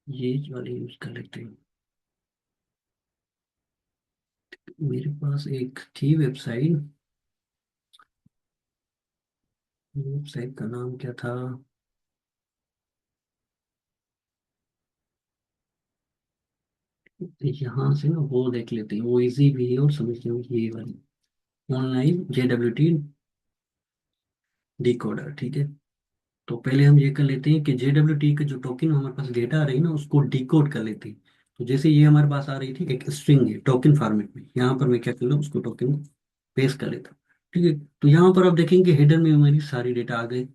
ये वाले यूज कर लेते हैं। मेरे पास एक थी वेबसाइट, वेबसाइट का नाम क्या था, यहाँ से ना वो देख लेते हैं, वो इजी भी है और समझते हैं, ये वाली ऑनलाइन JWT डिकोडर। ठीक है, तो पहले हम ये कर लेते हैं कि JWT के जो टोकन हमारे पास डेटा आ रही है ना, उसको डिकोड कर लेते हैं। तो जैसे ये हमारे पास आ रही थी एक स्ट्रिंग है टोकन फॉर्मेट में, यहाँ पर मैं क्या कर लूँ, उसको टोकन पेस्ट कर लेता हूँ। ठीक है, तो यहाँ पर आप देखेंगे हेडर में हमारी सारी डेटा आ गई।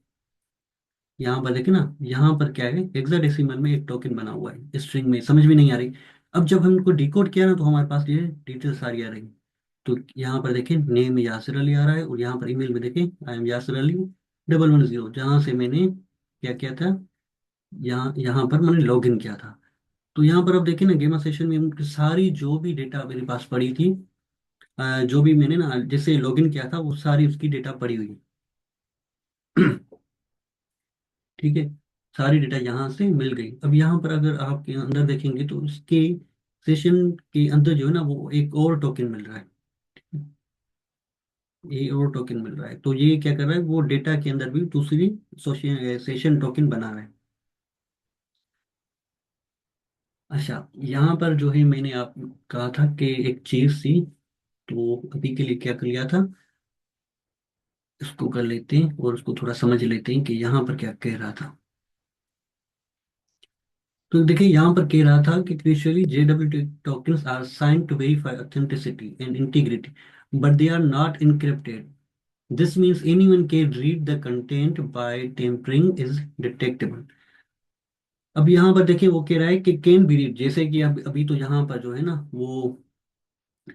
यहाँ पर देखें ना, यहाँ पर क्या है, हेक्साडेसिमल में एक टोकन बना हुआ है, स्ट्रिंग में समझ में नहीं आ रही। अब जब हम इनको डिकोड किया ना, तो हमारे पास ये डिटेल सारी आ रही। तो यहाँ पर देखें नेम यासिर अली आ रहा है, और यहाँ पर ईमेल में देखें आई एम यासिर अली 110, जहाँ से मैंने क्या किया था, यहाँ यहाँ पर मैंने लॉग इन किया था। तो यहाँ पर आप देखें ना, गेमा सेशन में उनकी सारी जो भी डेटा मेरे पास पड़ी थी, जो भी मैंने ना जैसे लॉग इन किया था, वो सारी उसकी डेटा पड़ी हुई है। ठीक है, सारी डेटा यहाँ से मिल गई। अब यहाँ पर अगर आपके अंदर देखेंगे तो इसके सेशन के अंदर जो है ना, वो एक और टोकन मिल रहा है, ये और टोकन मिल रहा है। तो ये क्या कर रहा है, वो डेटा के अंदर भी दूसरी सेशन टोकन बना रहा है। अच्छा, यहाँ पर जो है मैंने आप कहा था कि एक चीज थी, तो अभी के लिए क्या कर लिया था, इसको कर लेते हैं और उसको थोड़ा समझ लेते हैं कि यहाँ पर क्या कह रहा था। तो देखिए यहाँ पर कह रहा था कि crucially JWT tokens are signed to verify authenticity and integrity, but they are not encrypted. This means anyone can read the content by tampering is detectable. अब यहाँ पर देखिए वो कह रहा है कि कैन बी रीड, जैसे कि अब अभी तो यहाँ पर जो है ना वो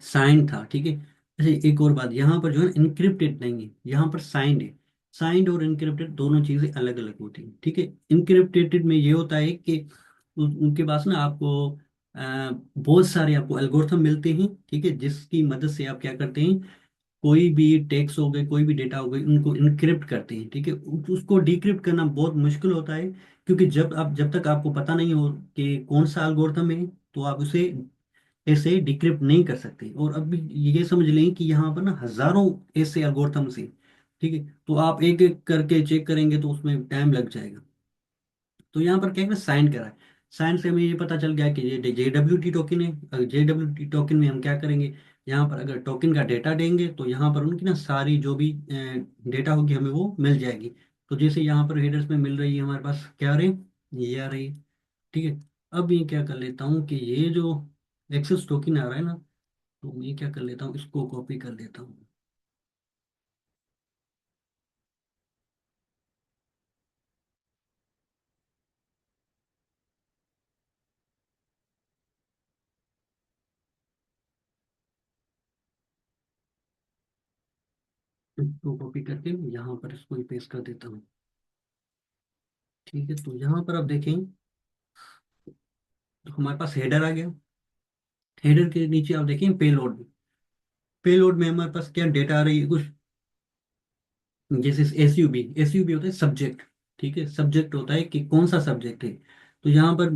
साइन था। ठीक है, अच्छा एक और बात, यहाँ पर जो है इनक्रिप्टेड नहीं है, यहाँ पर साइंड है। साइंड और इनक्रिप्टेड दोनों चीजें अलग अलग होती हैं। ठीक है, इनक्रिप्टेड में ये होता है कि उनके पास ना आपको बहुत सारे आपको एल्गोरिथम मिलते हैं। ठीक है, जिसकी मदद से आप क्या करते हैं, कोई भी टेक्स्ट हो गए, कोई भी डेटा हो गई, उनको इनक्रिप्ट करते हैं। ठीक है, उसको डिक्रिप्ट करना बहुत मुश्किल होता है, क्योंकि जब तक आपको पता नहीं हो कि कौन सा एल्गोरिथम है, तो आप उसे ऐसे डिक्रिप्ट नहीं कर सकते। और अब ये समझ लें कि यहाँ पर ना हजारों ऐसे एल्गोरिथम्स हैं, ठीक है, तो आप एक एक करके चेक करेंगे तो उसमें टाइम लग जाएगा। तो यहाँ पर क्या है, साइन करा है। साइन से हमें ये पता चल गया कि ये JWT टोकन है। JWT टोकन में हम क्या करेंगे, यहाँ पर अगर टोकन का डेटा देंगे तो यहाँ पर उनकी ना सारी जो भी डेटा होगी हमें वो मिल जाएगी। तो जैसे यहाँ पर हेडर्स में मिल रही है हमारे पास क्या आ रही है, ये आ रही है। ठीक है, अब ये क्या कर लेता हूँ कि ये जो एक्सेस टोकन आ रहा है ना, तो मैं क्या कर लेता हूँ, इसको कॉपी कर लेता हूँ। इसको कॉपी करके यहाँ पर इसको पेस्ट कर देता हूँ। ठीक है, तो यहाँ पर आप देखें तो हमारे पास हेडर आ गया। हेडर के नीचे आप देखें पेलोड। पेलोड में हमारे पास क्या डेटा आ रही है कुछ, जैसे एसयूबी होता है सब्जेक्ट। ठीक है, सब्जेक्ट होता है कि कौन सा सब्जेक्ट है। तो यहाँ पर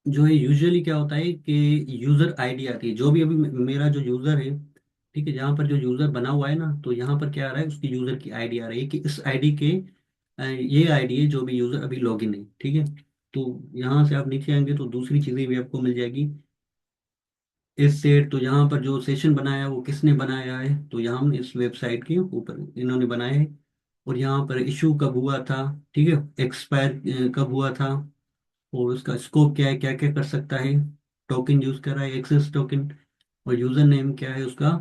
जो है यूजुअली क्या होता है कि यूजर आईडी आती है, जो भी अभी मेरा जो यूजर है। ठीक है, जहाँ पर जो यूजर बना हुआ है ना, तो यहाँ पर क्या आ रहा है, उसकी यूजर की आईडी आ रही है कि इस आईडी के ये आईडी है जो भी यूजर अभी लॉगिन है। ठीक है, तो यहाँ से आप नीचे आएंगे तो दूसरी चीजें भी आपको मिल जाएगी। इस सेट, तो यहाँ पर जो सेशन बनाया वो किसने बनाया है, तो यहाँ इस वेबसाइट के ऊपर इन्होंने बनाया है। और यहाँ पर इशू कब हुआ था, ठीक है, एक्सपायर कब हुआ था, और उसका स्कोप क्या है, क्या क्या कर सकता है। टोकन यूज कर रहा है एक्सेस टोकन, और यूजर नेम क्या है उसका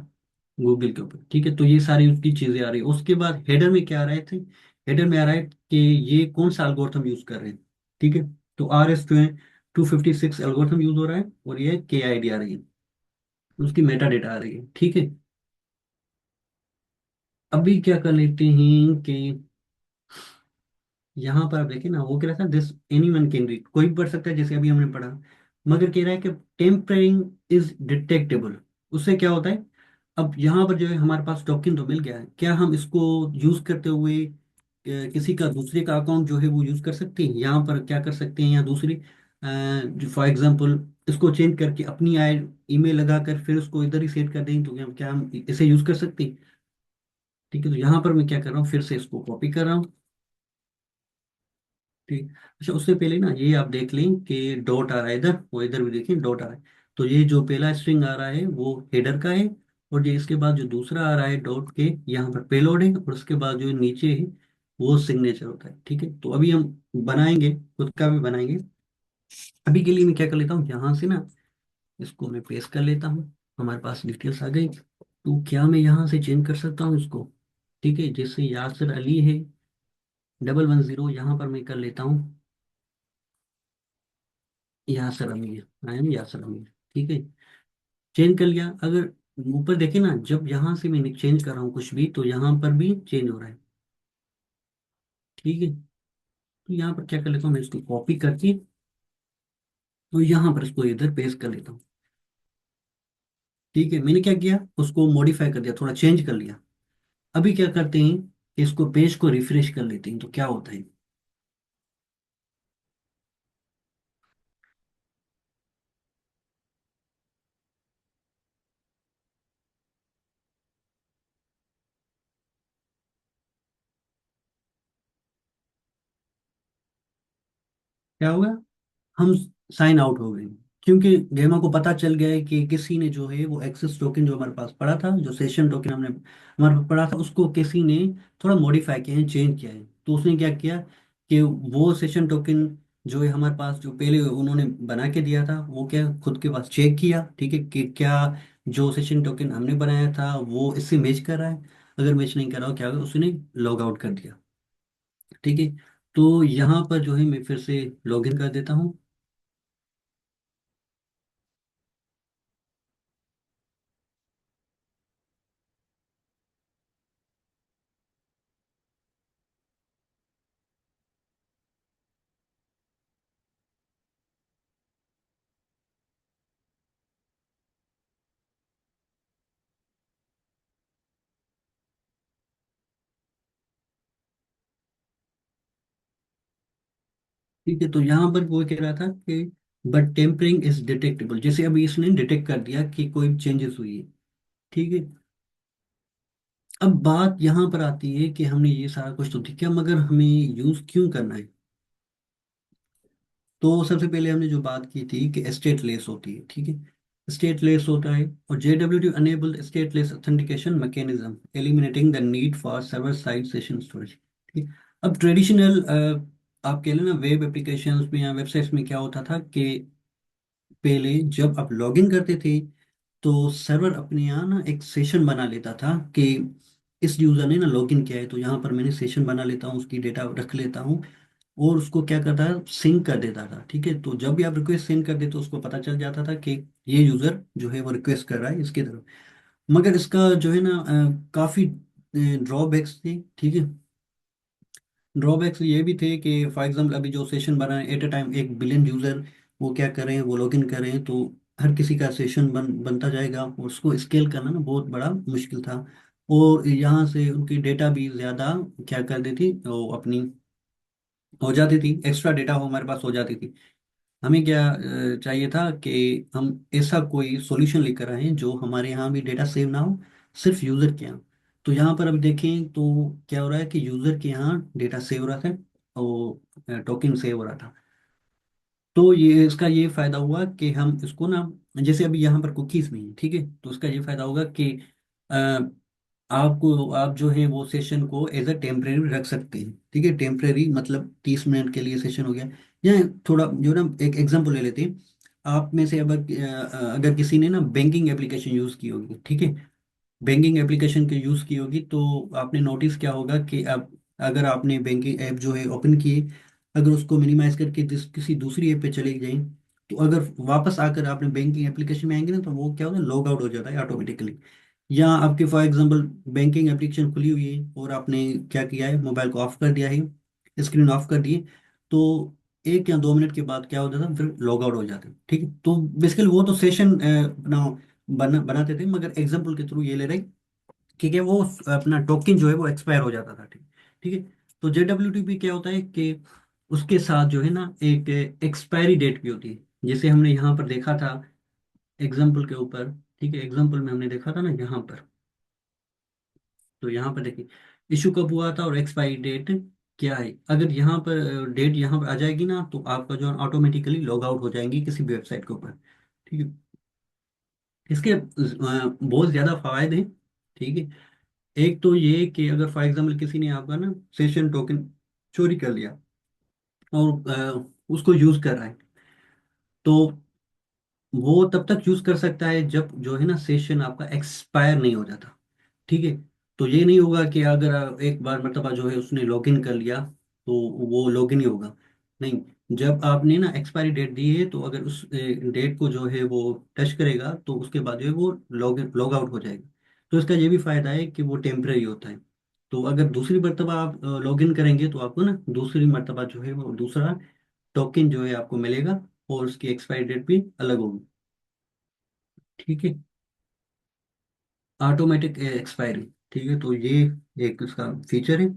गूगल के ऊपर। ठीक है, तो ये सारी उसकी चीजें आ रही है। उसके बाद हेडर में क्या आ रहा है थे, हेडर में आ रहा है कि ये कौन सा एल्गोरिथम यूज कर रहे हैं। ठीक है, तो RS 256 एल्गोरिथम यूज हो रहा है, और ये KID आ रही है, उसकी मेटा डेटा आ रही है। ठीक है, अभी क्या कर लेते हैं कि यहाँ पर आप देखिए ना, वो कह रहा था दिस एनीवन कैन रीड, कोई भी पढ़ सकता है जैसे अभी हमने पढ़ा। मगर कह रहा है कि टेम्परिंग इज डिटेक्टेबल। उससे क्या होता है, अब यहाँ पर जो है हमारे पास टोकन तो मिल गया है, क्या हम इसको यूज करते हुए किसी का दूसरे का अकाउंट जो है वो यूज कर सकते हैं। यहाँ पर क्या कर सकते हैं, या दूसरी फॉर एग्जांपल इसको चेंज करके अपनी आई ईमेल लगाकर फिर उसको इधर ही सेट कर दें, तो क्या हम इसे यूज कर सकते हैं। ठीक है, तो यहाँ पर मैं क्या कर रहा हूँ, फिर से इसको कॉपी कर रहा हूँ। ठीक, अच्छा उससे पहले ना ये आप देख लें कि डॉट आ रहा है इधर, वो इधर भी देखें डॉट आ रहा है। तो ये जो पहला स्ट्रिंग आ रहा है वो हेडर का है, और ये इसके बाद जो दूसरा आ रहा है डॉट के, यहाँ पर पेलोड है, और उसके बाद जो नीचे है वो सिग्नेचर होता है। ठीक है, तो अभी हम बनाएंगे, खुद का भी बनाएंगे। अभी के लिए मैं क्या कर लेता हूँ, यहाँ से ना इसको मैं पेस्ट कर लेता हूँ। हमारे पास डिटेल्स आ गई, तो क्या मैं यहाँ से चेंज कर सकता हूँ इसको। ठीक है, जैसे यासर अली है 110, यहाँ पर मैं कर लेता हूँ यासर अमीर। आई एम यासर अमीर। ठीक है, चेंज कर लिया। अगर ऊपर देखे ना, जब यहाँ से मैं चेंज कर रहा हूँ कुछ भी तो यहाँ पर भी चेंज हो रहा है। ठीक है, तो यहाँ पर क्या कर लेता हूँ, मैं इसको कॉपी करके तो यहाँ पर इसको इधर पेस्ट कर लेता हूँ। ठीक है, मैंने क्या किया, उसको मॉडिफाई कर दिया, थोड़ा चेंज कर लिया। अभी क्या करते हैं कि इसको पेज को रिफ्रेश कर लेते हैं, तो क्या होता है, क्या होगा, हम साइन आउट हो गए। क्योंकि गेमा को पता चल गया है कि किसी ने जो है वो एक्सेस टोकन जो हमारे पास पड़ा था, जो सेशन टोकन हमने हमारे पास पड़ा था, उसको किसी ने थोड़ा मॉडिफाई किया है, चेंज किया है। तो उसने क्या किया कि वो सेशन टोकन जो है हमारे पास जो पहले उन्होंने बना के दिया था, वो क्या खुद के पास चेक किया। ठीक है, कि क्या जो सेशन टोकन हमने बनाया था वो इससे मैच कर रहा है। अगर मैच नहीं कर रहा हो, क्या होगा, उसने लॉग आउट कर दिया। ठीक है, तो यहाँ पर जो है मैं फिर से लॉगिन कर देता हूँ। ठीक है, तो यहाँ पर वो कह रहा था कि बट टेम्परिंग इज डिटेक्टेबल, जैसे अभी इसने डिटेक्ट कर दिया कि कोई चेंजेस हुई है। ठीक है, अब बात यहाँ पर आती है कि हमने ये सारा कुछ तो ठीक है, मगर हमें यूज क्यों करना है। तो सबसे पहले हमने जो बात की थी कि स्टेटलेस होती है, ठीक है। स्टेटलेस होता है, और JWT enable stateless authentication mechanism eliminating the need for server side session storage, ठीक है। अब ट्रेडिशनल आप कह लेना वेब एप्लीकेशंस में या वेबसाइट्स में क्या होता था कि पहले जब आप लॉगिन करते थे तो सर्वर अपने यहाँ ना एक सेशन बना लेता था कि इस यूजर ने ना लॉगिन किया है, तो यहाँ पर मैंने सेशन बना लेता हूँ, उसकी डेटा रख लेता हूँ, और उसको क्या करता है, सिंक कर देता था, ठीक है। तो जब भी आप रिक्वेस्ट सेंड कर देते तो उसको पता चल जाता था कि ये यूजर जो है वो रिक्वेस्ट कर रहा है इसकी तरफ। मगर इसका जो है ना काफी ड्रॉबैक्स थे, ठीक है। ड्रॉबैक्स ये भी थे कि फॉर एग्जांपल अभी जो सेशन बना है at a time 1 billion user वो क्या कर रहे हैं, वो लॉगिन कर रहे हैं, तो हर किसी का सेशन बनता जाएगा, और उसको स्केल करना ना बहुत बड़ा मुश्किल था। और यहाँ से उनकी डेटा भी ज़्यादा क्या कर देती, वो अपनी हो जाती थी, एक्स्ट्रा डेटा हो हमारे पास हो जाती थी। हमें क्या चाहिए था कि हम ऐसा कोई सॉल्यूशन लेकर आए जो हमारे यहाँ भी डेटा सेव ना हो, सिर्फ यूज़र के यहाँ। तो यहाँ पर अब देखें तो क्या हो रहा है कि यूज़र के यहाँ डेटा सेव हो रहा था, और टोकन सेव हो रहा था। तो ये इसका ये फायदा हुआ कि हम इसको ना, जैसे अभी यहाँ पर कुकीज नहीं है, ठीक है, तो उसका ये फायदा होगा कि अ, आपको आप जो है वो सेशन को एज अ टेम्परेरी रख सकते हैं, ठीक है। टेम्परेरी मतलब 30 मिनट के लिए सेशन हो गया। या थोड़ा जो ना एक एग्जांपल ले लेते हैं, आप में से अगर किसी ने ना बैंकिंग एप्लीकेशन यूज़ की होगी, ठीक है, बैंकिंग एप्लीकेशन के यूज़ की होगी, तो आपने नोटिस क्या होगा कि अब अगर आपने बैंकिंग ऐप जो है ओपन की, अगर उसको मिनिमाइज करके किसी दूसरी ऐप पे चले जाएं, तो अगर वापस आकर आपने बैंकिंग एप्लीकेशन में आएंगे ना, तो वो क्या होता है, लॉग आउट हो जाता है ऑटोमेटिकली। या आपके फॉर एग्जांपल बैंकिंग एप्लीकेशन खुली हुई है और आपने क्या किया है, मोबाइल को ऑफ कर दिया है, स्क्रीन ऑफ कर दी है, तो 1 या 2 मिनट के बाद क्या हो जाता है, फिर लॉग आउट हो जाते हैं, ठीक है। तो बेसिकली वो तो सेशन बनाते थे, मगर एग्जाम्पल के थ्रू ये ले रहे, ठीक है, वो अपना टोकन जो है वो एक्सपायर हो जाता था, ठीक ठीक है। तो JWT क्या होता है कि उसके साथ जो है ना एक एक्सपायरी डेट भी होती है, जैसे हमने यहाँ पर देखा था एग्जाम्पल के ऊपर, ठीक है, एग्जाम्पल में हमने देखा था ना यहाँ पर। तो यहाँ पर देखिए इशू कब हुआ था और एक्सपायरी डेट क्या है। अगर यहाँ पर डेट यहाँ पर आ जाएगी ना, तो आपका जो ऑटोमेटिकली लॉग आउट हो जाएंगी किसी भी वेबसाइट के ऊपर, ठीक है। इसके बहुत ज़्यादा फायदे हैं, ठीक है। एक तो ये कि अगर फॉर एग्जाम्पल किसी ने आपका ना सेशन टोकन चोरी कर लिया और उसको यूज कर रहा है, तो वो तब तक यूज कर सकता है जब जो है ना सेशन आपका एक्सपायर नहीं हो जाता, ठीक है। तो ये नहीं होगा कि अगर एक बार मर्तबा जो है उसने लॉगिन कर लिया तो वो लॉगिन ही होगा, नहीं। जब आपने ना एक्सपायरी डेट दी है, तो अगर उस डेट को जो है वो टच करेगा तो उसके बाद जो है वो लॉग आउट हो जाएगा। तो इसका ये भी फायदा है कि वो टेम्परेरी होता है। तो अगर दूसरी मर्तबा आप लॉगिन करेंगे तो आपको ना दूसरी मर्तबा जो है वो दूसरा टोकन जो है आपको मिलेगा, और उसकी एक्सपायरी डेट भी अलग होगी, ठीक है। ऑटोमेटिक एक्सपायरी, ठीक है। तो ये एक उसका फीचर है।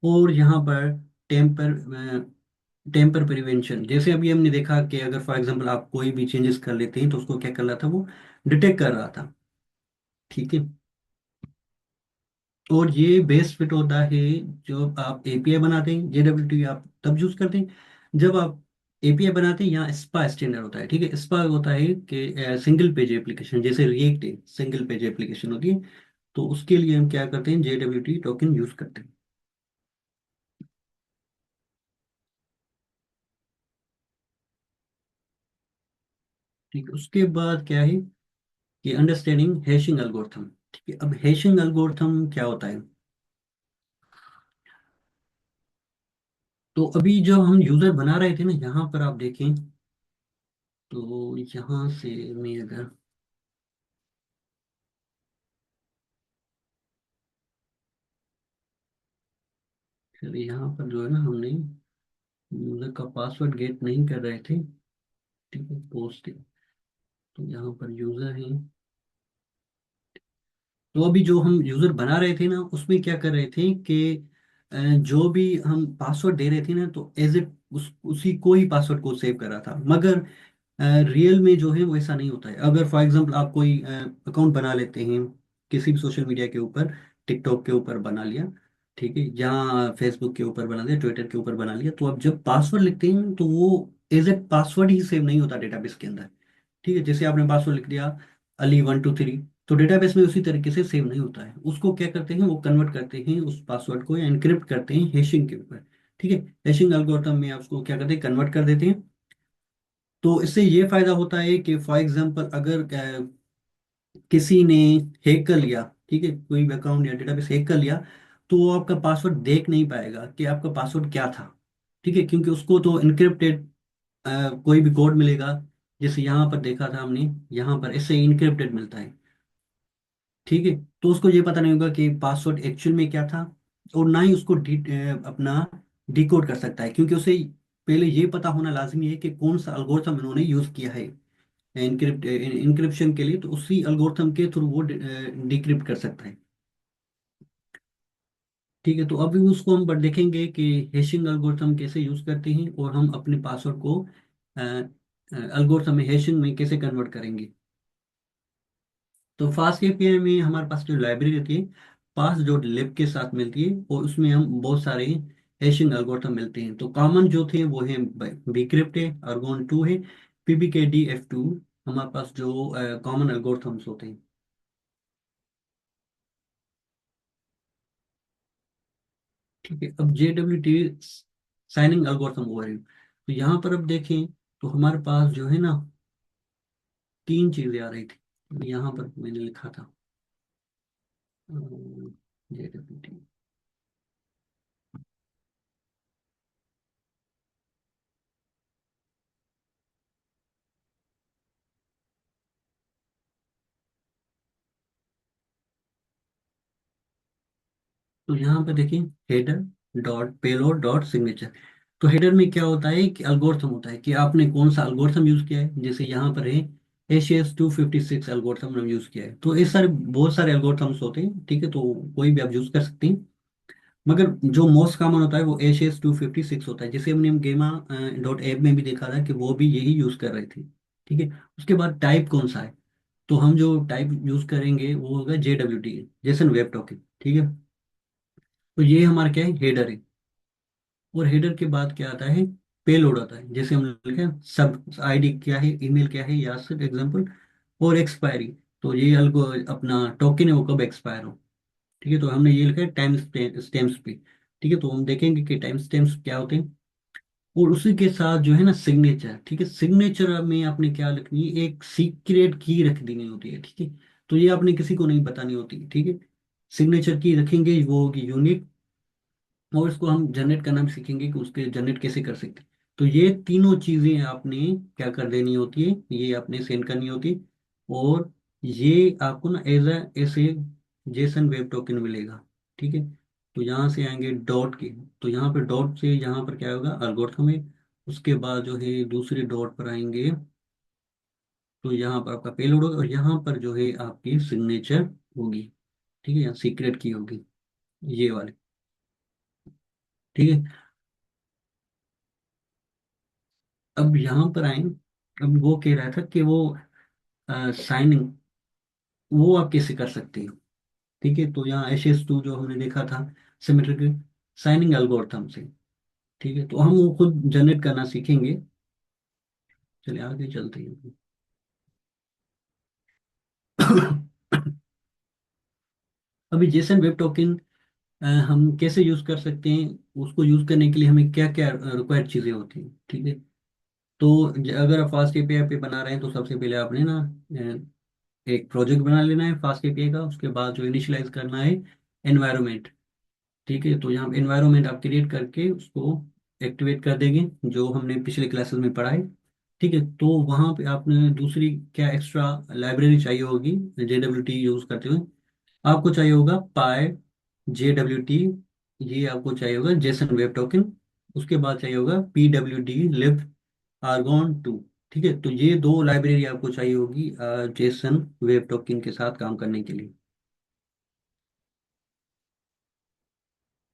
और यहाँ पर टेम्पर टेम्पर प्रिवेंशन, जैसे अभी हमने देखा कि अगर फॉर एग्जांपल आप कोई भी चेंजेस कर लेते हैं तो उसको क्या कर रहा था, वो डिटेक्ट कर रहा था, ठीक है। और ये बेस्ट फिट होता है जब आप एपीआई बनाते हैं, JWT आप तब यूज करते हैं जब आप एपीआई बनाते हैं। यहाँ स्पा स्टैंडर्ड होता है, ठीक है। स्पा होता है कि सिंगल पेज एप्लीकेशन, जैसे रिएक्ट है सिंगल पेज एप्लीकेशन होती है, तो उसके लिए हम क्या करते हैं, JWT टोकन यूज करते हैं, ठीक है। उसके बाद क्या है कि अंडरस्टैंडिंग हैशिंग एल्गोरिथम, ठीक है। अब हैशिंग एल्गोरिथम क्या होता है, तो अभी जो हम यूजर बना रहे थे ना, यहाँ पर आप देखें, तो यहाँ से मैं अगर, चलिए यहाँ पर जो है ना हमने यूजर का पासवर्ड गेट नहीं कर रहे थे, ठीक है, पोस्ट, तो यहाँ पर यूजर है। तो अभी जो हम यूजर बना रहे थे ना, उसमें क्या कर रहे थे कि जो भी हम पासवर्ड दे रहे थे ना, तो एज इट उसी को ही पासवर्ड को सेव कर रहा था। मगर रियल में जो है वो ऐसा नहीं होता है। अगर फॉर एग्जांपल आप कोई अकाउंट बना लेते हैं किसी भी सोशल मीडिया के ऊपर, टिकटॉक के ऊपर बना लिया, ठीक है, या फेसबुक के ऊपर बना दिया, ट्विटर के ऊपर बना लिया, तो अब जब पासवर्ड लिखते हैं तो वो एज ए पासवर्ड ही सेव नहीं होता डेटाबेस के अंदर। ठीक है, जैसे आपने पासवर्ड लिख दिया अली 1 2 3, तो डेटाबेस में उसी तरीके से सेव नहीं होता है। उसको क्या करते हैं, वो कन्वर्ट करते हैं उस पासवर्ड को, एनक्रिप्ट करते हैं हैशिंग के ऊपर। ठीक है, हैशिंग एल्गोरिथम में आप उसको क्या करते हैं, कन्वर्ट कर देते हैं। तो इससे ये फायदा होता है कि फॉर एग्जांपल अगर किसी ने हैक कर लिया, ठीक है, कोई भी अकाउंट या डेटाबेस हैक कर लिया, तो वो आपका पासवर्ड देख नहीं पाएगा कि आपका पासवर्ड क्या था। ठीक है, क्योंकि उसको तो इनक्रिप्टेड कोई भी कोड मिलेगा, जैसे यहाँ पर देखा था हमने, यहाँ पर इससे इनक्रिप्टेड मिलता है। ठीक है, तो उसको ये पता नहीं होगा कि पासवर्ड एक्चुअल में क्या था, और ना ही उसको अपना डिकोड कर सकता है, क्योंकि उसे पहले ये पता होना लाजमी है कि कौन सा एल्गोरिथम इन्होंने यूज किया है इनक्रिप्शन के लिए, तो उसी एल्गोरिथम के थ्रू वो डिक्रिप्ट कर सकता है। ठीक है, तो अभी उसको हम बट देखेंगे कि हैशिंग एल्गोरिथम कैसे यूज करते हैं, और हम अपने पासवर्ड को एल्गोरिथम में हैशिंग में कैसे कन्वर्ट करेंगे। तो फास्ट एपीआई में हमारे पास जो लाइब्रेरी रहती है, पास डॉट लिब के साथ मिलती है, और उसमें हम बहुत सारे हैशिंग एल्गोरिथम मिलते हैं। तो कॉमन जो थे वो है बीक्रिप्ट है, अर्गोन 2 है, पीबीके डी एफ 2, हमारे पास जो कॉमन एल्गोरिथम्स होते हैं। ठीक है, अब JWT साइनिंग एल्गोरिथम ओवरव्यू, तो यहाँ पर अब देखें तो हमारे पास जो है ना, तीन चीजें आ रही थी, यहाँ पर मैंने लिखा था JWT। तो यहाँ पर देखिए, header.payload.signature। तो हेडर में क्या होता है कि एल्गोरिथम होता है कि आपने कौन सा एल्गोरिथम यूज किया है, जैसे यहाँ पर है ACS 256 एल्गोरिथम हमने यूज किया है। तो इस सारे बहुत सारे एल्गोरिथम्स होते हैं, ठीक है, तो कोई भी आप यूज कर सकते हैं, मगर जो मोस्ट कॉमन होता है वो ACS 256 होता है, जैसे हमने हम गेमा डॉट ऐप में भी देखा था कि वो भी यही यूज कर रहे थे। ठीक है, उसके बाद टाइप कौन सा है, तो हम जो टाइप यूज करेंगे वो होगा JWT, जेसन वेब टोकन। ठीक है, तो ये हमारा क्या है, हेडर है। और हेडर के बाद क्या आता है, पेलोड आता है, जैसे हम लिखे सब आईडी क्या है, ईमेल क्या है, या सिर्फ एग्जांपल, और एक्सपायरी, तो ये अलगो अपना टोकन है वो कब एक्सपायर हो। ठीक है, तो हमने ये लिखा है टाइम स्टैम्प्स पे। ठीक है, तो हम देखेंगे कि टाइम स्टैम्प्स क्या होते हैं, और उसी के साथ जो है ना सिग्नेचर। ठीक है, सिग्नेचर में आपने क्या लिखनी है, एक सीक्रेट की रख देनी होती है। ठीक है, तो ये आपने किसी को नहीं बतानी होती। ठीक है, सिग्नेचर की रखेंगे, वो होगी यूनिक, और इसको हम जनरेट करना भी सीखेंगे कि उसके जनरेट कैसे कर सकते हैं। तो ये तीनों चीजें आपने क्या कर देनी होती है, ये आपने सेंड करनी होती है, और ये आपको ना एज ऐसे जेसन वेब टोकन मिलेगा। ठीक है, तो यहाँ से आएंगे डॉट के, तो यहाँ पे डॉट से यहाँ पर क्या होगा, एल्गोरिथम है। उसके बाद जो है दूसरे डॉट पर आएंगे, तो यहाँ पर आपका पेलोड होगा, और यहाँ पर जो है आपकी सिग्नेचर होगी। ठीक है, यहाँ सीक्रेट की होगी, ये वाले। ठीक है, अब यहाँ पर आए, अब वो कह रहा था कि वो साइनिंग वो आप कैसे कर सकते हो। ठीक है, तो यहाँ HS 2 जो हमने देखा था, सिमेट्रिक साइनिंग एल्गोरिथम से। ठीक है, तो हम वो खुद जनरेट करना सीखेंगे। चलिए आगे चलते हैं। अभी जेसन वेब टोकन हम कैसे यूज कर सकते हैं, उसको यूज करने के लिए हमें क्या क्या रिक्वायर्ड चीजें होती हैं। ठीक है, तो अगर आप फास्ट एपीआई पे बना रहे हैं, तो सबसे पहले आपने ना एक प्रोजेक्ट बना लेना है फास्ट एपीआई का। उसके बाद जो इनिशियलाइज करना है एनवायरमेंट। ठीक है, तो यहाँ एनवायरमेंट आप क्रिएट करके उसको एक्टिवेट कर देंगे, जो हमने पिछले क्लासेस में पढ़ा है। ठीक है, तो वहाँ पे आपने दूसरी क्या एक्स्ट्रा लाइब्रेरी चाहिए होगी JWT यूज करते हुए, आपको चाहिए होगा पाई JWT, ये आपको चाहिए होगा जेसन वेब टोकन। उसके बाद चाहिए होगा PWD argon 2। ठीक है, तो ये दो लाइब्रेरी आपको चाहिए होगी जेसन वेब टोकन के साथ काम करने के लिए।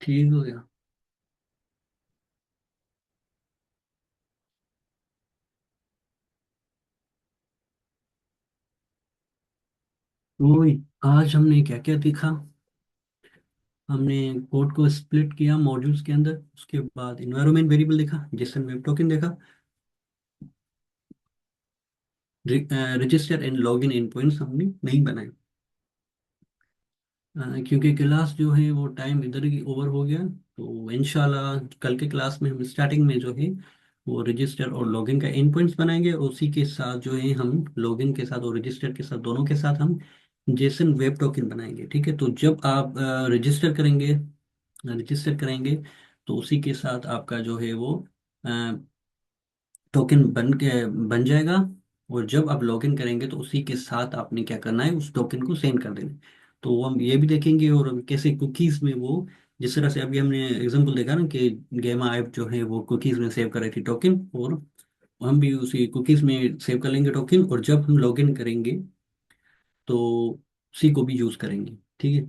ठीक हो गया। वही, आज हमने क्या क्या देखा, हमने कोड को स्प्लिट किया मॉड्यूल्स के अंदर, उसके बाद इन्वायरमेंट वेरिएबल देखा, जेसन वेब टोकन देखा, register and login in points हमने नहीं बनाए। क्योंकि क्लास जो है वो टाइम इधर ही ओवर हो गया, तो इंशाल्लाह कल के क्लास में हम स्टार्टिंग में जो है वो रजिस्टर और लॉगिन का एंड पॉइंट्स बनाएंगे, और उसी के साथ जो है हम लॉगिन के साथ और रजिस्टर के साथ, दोनों के साथ हम जेसन वेब टोकन बनाएंगे। ठीक है, तो जब आप रजिस्टर करेंगे तो उसी के साथ आपका जो है वो टोकन बन जाएगा, और जब आप लॉगिन करेंगे तो उसी के साथ आपने क्या करना है, उस टोकन को सेंड कर देना है। तो वो हम ये भी देखेंगे, और अभी कैसे कुकीज़ में वो, जिस तरह से अभी हमने एग्जांपल देखा ना कि गेमा ऐप जो है वो कुकीज़ में सेव कर रही थी टोकन, और हम भी उसी कुकीज़ में सेव कर लेंगे टोकन, और जब हम लॉगिन करेंगे तो उसी को भी यूज़ करेंगे। ठीक है।